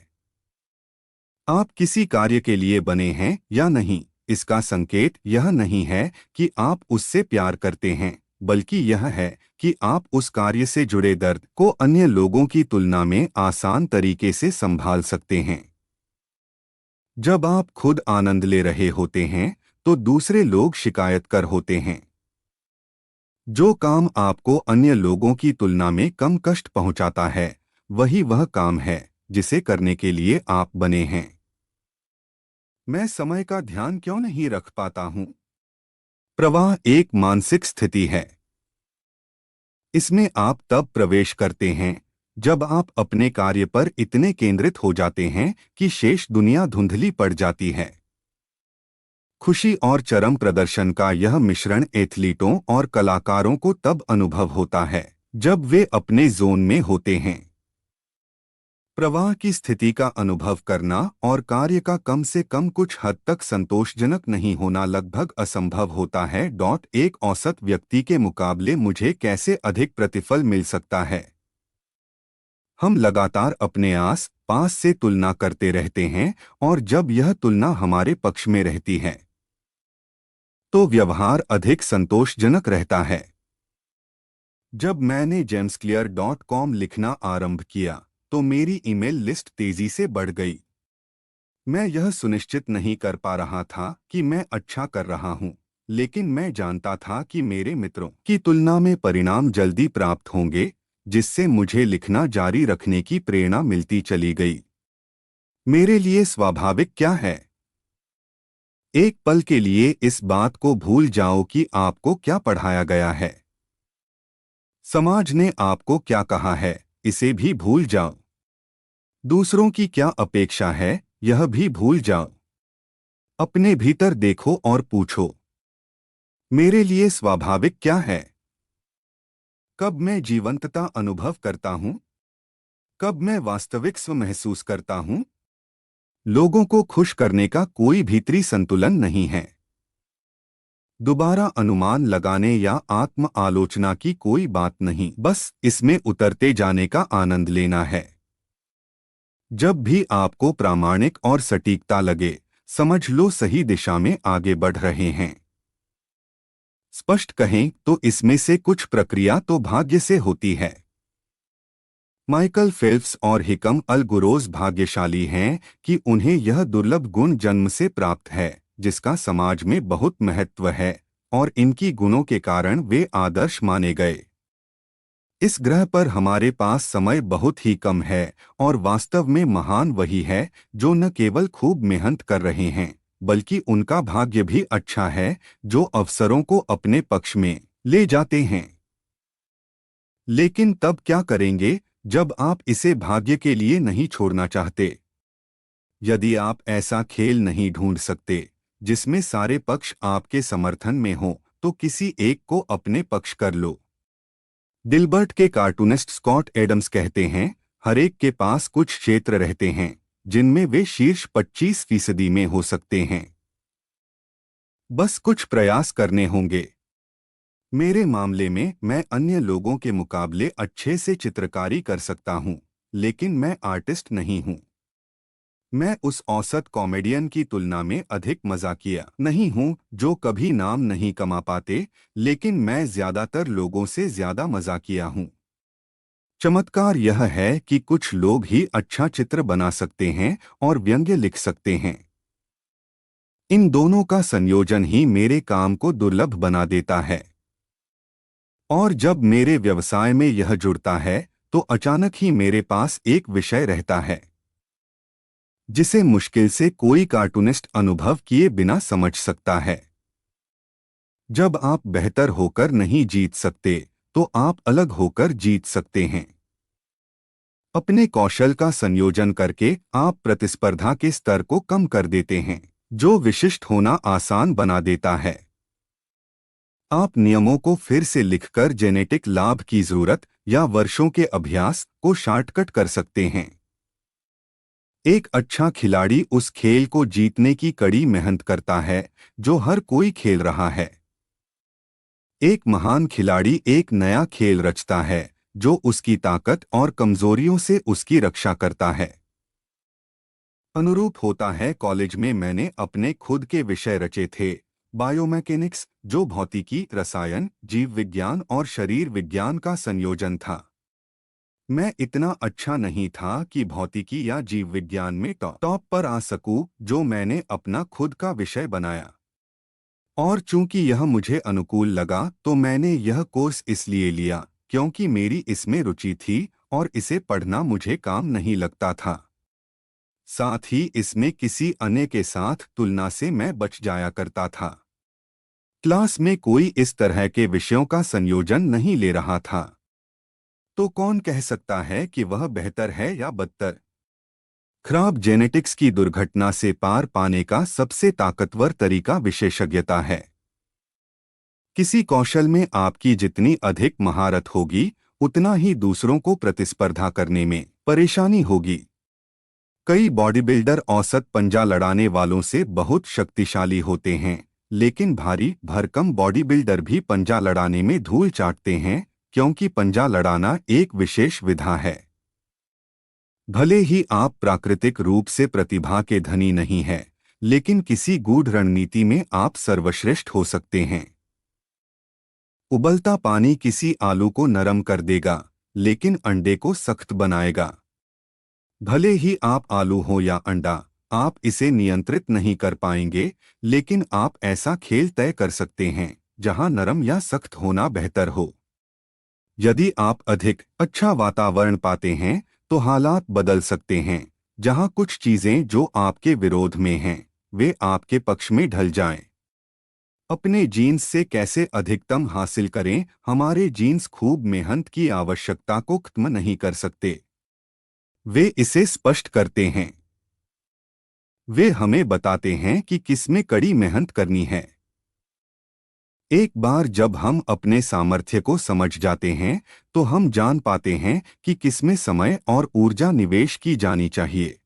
आप किसी कार्य के लिए बने हैं या नहीं, इसका संकेत यह नहीं है कि आप उससे प्यार करते हैं, बल्कि यह है कि आप उस कार्य से जुड़े दर्द को अन्य लोगों की तुलना में आसान तरीके से संभाल सकते हैं। जब आप खुद आनंद ले रहे होते हैं तो दूसरे लोग शिकायत कर होते हैं। जो काम आपको अन्य लोगों की तुलना में कम कष्ट पहुंचाता है, वही वह काम है जिसे करने के लिए आप बने हैं। मैं समय का ध्यान क्यों नहीं रख पाता हूं? प्रवाह एक मानसिक स्थिति है। इसमें आप तब प्रवेश करते हैं जब आप अपने कार्य पर इतने केंद्रित हो जाते हैं कि शेष दुनिया धुंधली पड़ जाती है। खुशी और चरम प्रदर्शन का यह मिश्रण एथलीटों और कलाकारों को तब अनुभव होता है जब वे अपने जोन में होते हैं। प्रवाह की स्थिति का अनुभव करना और कार्य का कम से कम कुछ हद तक संतोषजनक नहीं होना लगभग असंभव होता है। एक औसत व्यक्ति के मुकाबले मुझे कैसे अधिक प्रतिफल मिल सकता है? हम लगातार अपने आस पास से तुलना करते रहते हैं, और जब यह तुलना हमारे पक्ष में रहती है तो व्यवहार अधिक संतोषजनक रहता है। जब मैंने jamesclear.com लिखना आरंभ किया तो मेरी ईमेल लिस्ट तेजी से बढ़ गई। मैं यह सुनिश्चित नहीं कर पा रहा था कि मैं अच्छा कर रहा हूं, लेकिन मैं जानता था कि मेरे मित्रों की तुलना में परिणाम जल्दी प्राप्त होंगे, जिससे मुझे लिखना जारी रखने की प्रेरणा मिलती चली गई। मेरे लिए स्वाभाविक क्या है? एक पल के लिए इस बात को भूल जाओ कि आपको क्या पढ़ाया गया है। समाज ने आपको क्या कहा है, इसे भी भूल जाओ। दूसरों की क्या अपेक्षा है, यह भी भूल जाओ। अपने भीतर देखो और पूछो, मेरे लिए स्वाभाविक क्या है? कब मैं जीवंतता अनुभव करता हूं? कब मैं वास्तविक स्व महसूस करता हूं? लोगों को खुश करने का कोई भीतरी संतुलन नहीं है। दोबारा अनुमान लगाने या आत्म आलोचना की कोई बात नहीं, बस इसमें उतरते जाने का आनंद लेना है। जब भी आपको प्रामाणिक और सटीकता लगे, समझ लो सही दिशा में आगे बढ़ रहे हैं। स्पष्ट कहें तो इसमें से कुछ प्रक्रिया तो भाग्य से होती है। माइकल फेल्प्स और हिकम अल गुरोज भाग्यशाली हैं कि उन्हें यह दुर्लभ गुण जन्म से प्राप्त है, जिसका समाज में बहुत महत्व है, और इनकी गुणों के कारण वे आदर्श माने गए। इस ग्रह पर हमारे पास समय बहुत ही कम है, और वास्तव में महान वही है जो न केवल खूब मेहनत कर रहे हैं, बल्कि उनका भाग्य भी अच्छा है जो अवसरों को अपने पक्ष में ले जाते हैं। लेकिन तब क्या करेंगे जब आप इसे भाग्य के लिए नहीं छोड़ना चाहते। यदि आप ऐसा खेल नहीं ढूंढ सकते जिसमें सारे पक्ष आपके समर्थन में हों, तो किसी एक को अपने पक्ष कर लो। दिलबर्ट के कार्टूनिस्ट स्कॉट एडम्स कहते हैं, हर एक के पास कुछ क्षेत्र रहते हैं जिनमें वे शीर्ष 25% में हो सकते हैं। बस कुछ प्रयास करने होंगे। मेरे मामले में मैं अन्य लोगों के मुकाबले अच्छे से चित्रकारी कर सकता हूं, लेकिन मैं आर्टिस्ट नहीं हूं। मैं उस औसत कॉमेडियन की तुलना में अधिक मजाकिया नहीं हूं जो कभी नाम नहीं कमा पाते, लेकिन मैं ज्यादातर लोगों से ज्यादा मजाकिया हूं। चमत्कार यह है कि कुछ लोग ही अच्छा चित्र बना सकते हैं और व्यंग्य लिख सकते हैं। इन दोनों का संयोजन ही मेरे काम को दुर्लभ बना देता है। और जब मेरे व्यवसाय में यह जुड़ता है, तो अचानक ही मेरे पास एक विषय रहता है जिसे मुश्किल से कोई कार्टूनिस्ट अनुभव किए बिना समझ सकता है। जब आप बेहतर होकर नहीं जीत सकते, तो आप अलग होकर जीत सकते हैं। अपने कौशल का संयोजन करके आप प्रतिस्पर्धा के स्तर को कम कर देते हैं, जो विशिष्ट होना आसान बना देता है। आप नियमों को फिर से लिखकर जेनेटिक लाभ की जरूरत या वर्षों के अभ्यास को शॉर्टकट कर सकते हैं। एक अच्छा खिलाड़ी उस खेल को जीतने की कड़ी मेहनत करता है जो हर कोई खेल रहा है। एक महान खिलाड़ी एक नया खेल रचता है जो उसकी ताकत और कमजोरियों से उसकी रक्षा करता है। अनुरूप होता है, कॉलेज में मैंने अपने खुद के विषय रचे थे, बायोमैकेनिक्स, जो भौतिकी, रसायन, जीव विज्ञान और शरीर विज्ञान का संयोजन था। मैं इतना अच्छा नहीं था कि भौतिकी या जीव विज्ञान में टॉप पर आ सकूं, जो मैंने अपना खुद का विषय बनाया। और चूंकि यह मुझे अनुकूल लगा, तो मैंने यह कोर्स इसलिए लिया क्योंकि मेरी इसमें रुचि थी और इसे पढ़ना मुझे काम नहीं लगता था। साथ ही इसमें किसी अन्य के साथ तुलना से मैं बच जाया करता था। क्लास में कोई इस तरह के विषयों का संयोजन नहीं ले रहा था। तो कौन कह सकता है कि वह बेहतर है या बदतर? खराब जेनेटिक्स की दुर्घटना से पार पाने का सबसे ताकतवर तरीका विशेषज्ञता है। किसी कौशल में आपकी जितनी अधिक महारत होगी, उतना ही दूसरों को प्रतिस्पर्धा करने में परेशानी होगी। कई बॉडी बिल्डर औसत पंजा लड़ाने वालों से बहुत शक्तिशाली होते हैं, लेकिन भारी भरकम बॉडी बिल्डर भी पंजा लड़ाने में धूल चाटते हैं, क्योंकि पंजा लड़ाना एक विशेष विधा है। भले ही आप प्राकृतिक रूप से प्रतिभा के धनी नहीं हैं, लेकिन किसी गूढ़ रणनीति में आप सर्वश्रेष्ठ हो सकते हैं। उबलता पानी किसी आलू को नरम कर देगा, लेकिन अंडे को सख्त बनाएगा। भले ही आप आलू हो या अंडा, आप इसे नियंत्रित नहीं कर पाएंगे, लेकिन आप ऐसा खेल तय कर सकते हैं जहां नरम या सख्त होना बेहतर हो। यदि आप अधिक अच्छा वातावरण पाते हैं, तो हालात बदल सकते हैं, जहां कुछ चीजें जो आपके विरोध में हैं, वे आपके पक्ष में ढल जाएं। अपने जीन्स से कैसे अधिकतम हासिल करें? हमारे जीन्स खूब मेहनत की आवश्यकता को खत्म नहीं कर सकते। वे इसे स्पष्ट करते हैं। वे हमें बताते हैं कि किसमें कड़ी मेहनत करनी है। एक बार जब हम अपने सामर्थ्य को समझ जाते हैं, तो हम जान पाते हैं कि किसमें समय और ऊर्जा निवेश की जानी चाहिए।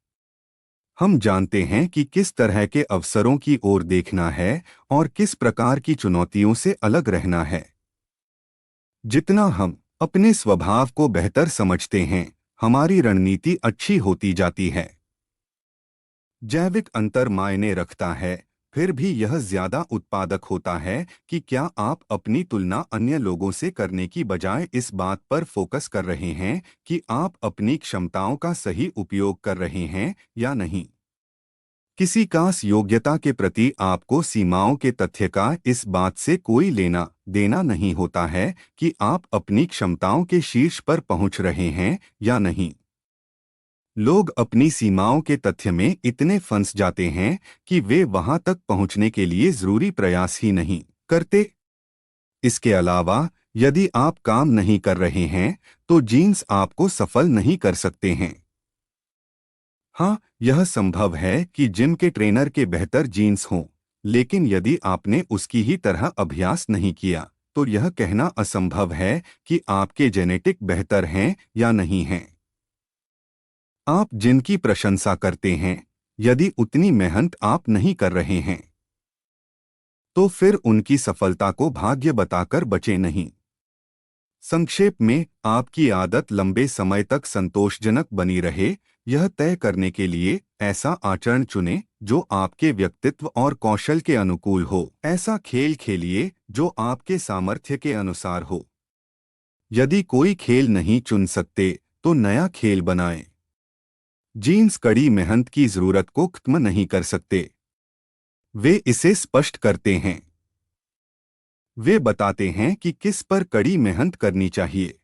हम जानते हैं कि किस तरह के अवसरों की ओर देखना है और किस प्रकार की चुनौतियों से अलग रहना है। जितना हम अपने स्वभाव को बेहतर समझते हैं, हमारी रणनीति अच्छी होती जाती है। जैविक अंतर मायने रखता है, फिर भी यह ज्यादा उत्पादक होता है कि क्या आप अपनी तुलना अन्य लोगों से करने की बजाय इस बात पर फोकस कर रहे हैं कि आप अपनी क्षमताओं का सही उपयोग कर रहे हैं या नहीं। किसी खास योग्यता के प्रति आपको सीमाओं के तथ्य का इस बात से कोई लेना देना नहीं होता है कि आप अपनी क्षमताओं के शीर्ष पर पहुंच रहे हैं या नहीं। लोग अपनी सीमाओं के तथ्य में इतने फंस जाते हैं कि वे वहां तक पहुंचने के लिए जरूरी प्रयास ही नहीं करते। इसके अलावा यदि आप काम नहीं कर रहे हैं तो जीन्स आपको सफल नहीं कर सकते हैं। हाँ, यह संभव है कि जिम के ट्रेनर के बेहतर जीन्स हों, लेकिन यदि आपने उसकी ही तरह अभ्यास नहीं किया तो यह कहना असंभव है कि आपके जेनेटिक बेहतर हैं या नहीं हैं। आप जिनकी प्रशंसा करते हैं, यदि उतनी मेहनत आप नहीं कर रहे हैं तो फिर उनकी सफलता को भाग्य बताकर बचे नहीं। संक्षेप में, आपकी आदत लंबे समय तक संतोषजनक बनी रहे, यह तय करने के लिए ऐसा आचरण चुनें जो आपके व्यक्तित्व और कौशल के अनुकूल हो। ऐसा खेल खेलिए जो आपके सामर्थ्य के अनुसार हो। यदि कोई खेल नहीं चुन सकते तो नया खेल बनाएं। जीन्स कड़ी मेहनत की जरूरत को खत्म नहीं कर सकते, वे इसे स्पष्ट करते हैं। वे बताते हैं कि किस पर कड़ी मेहनत करनी चाहिए।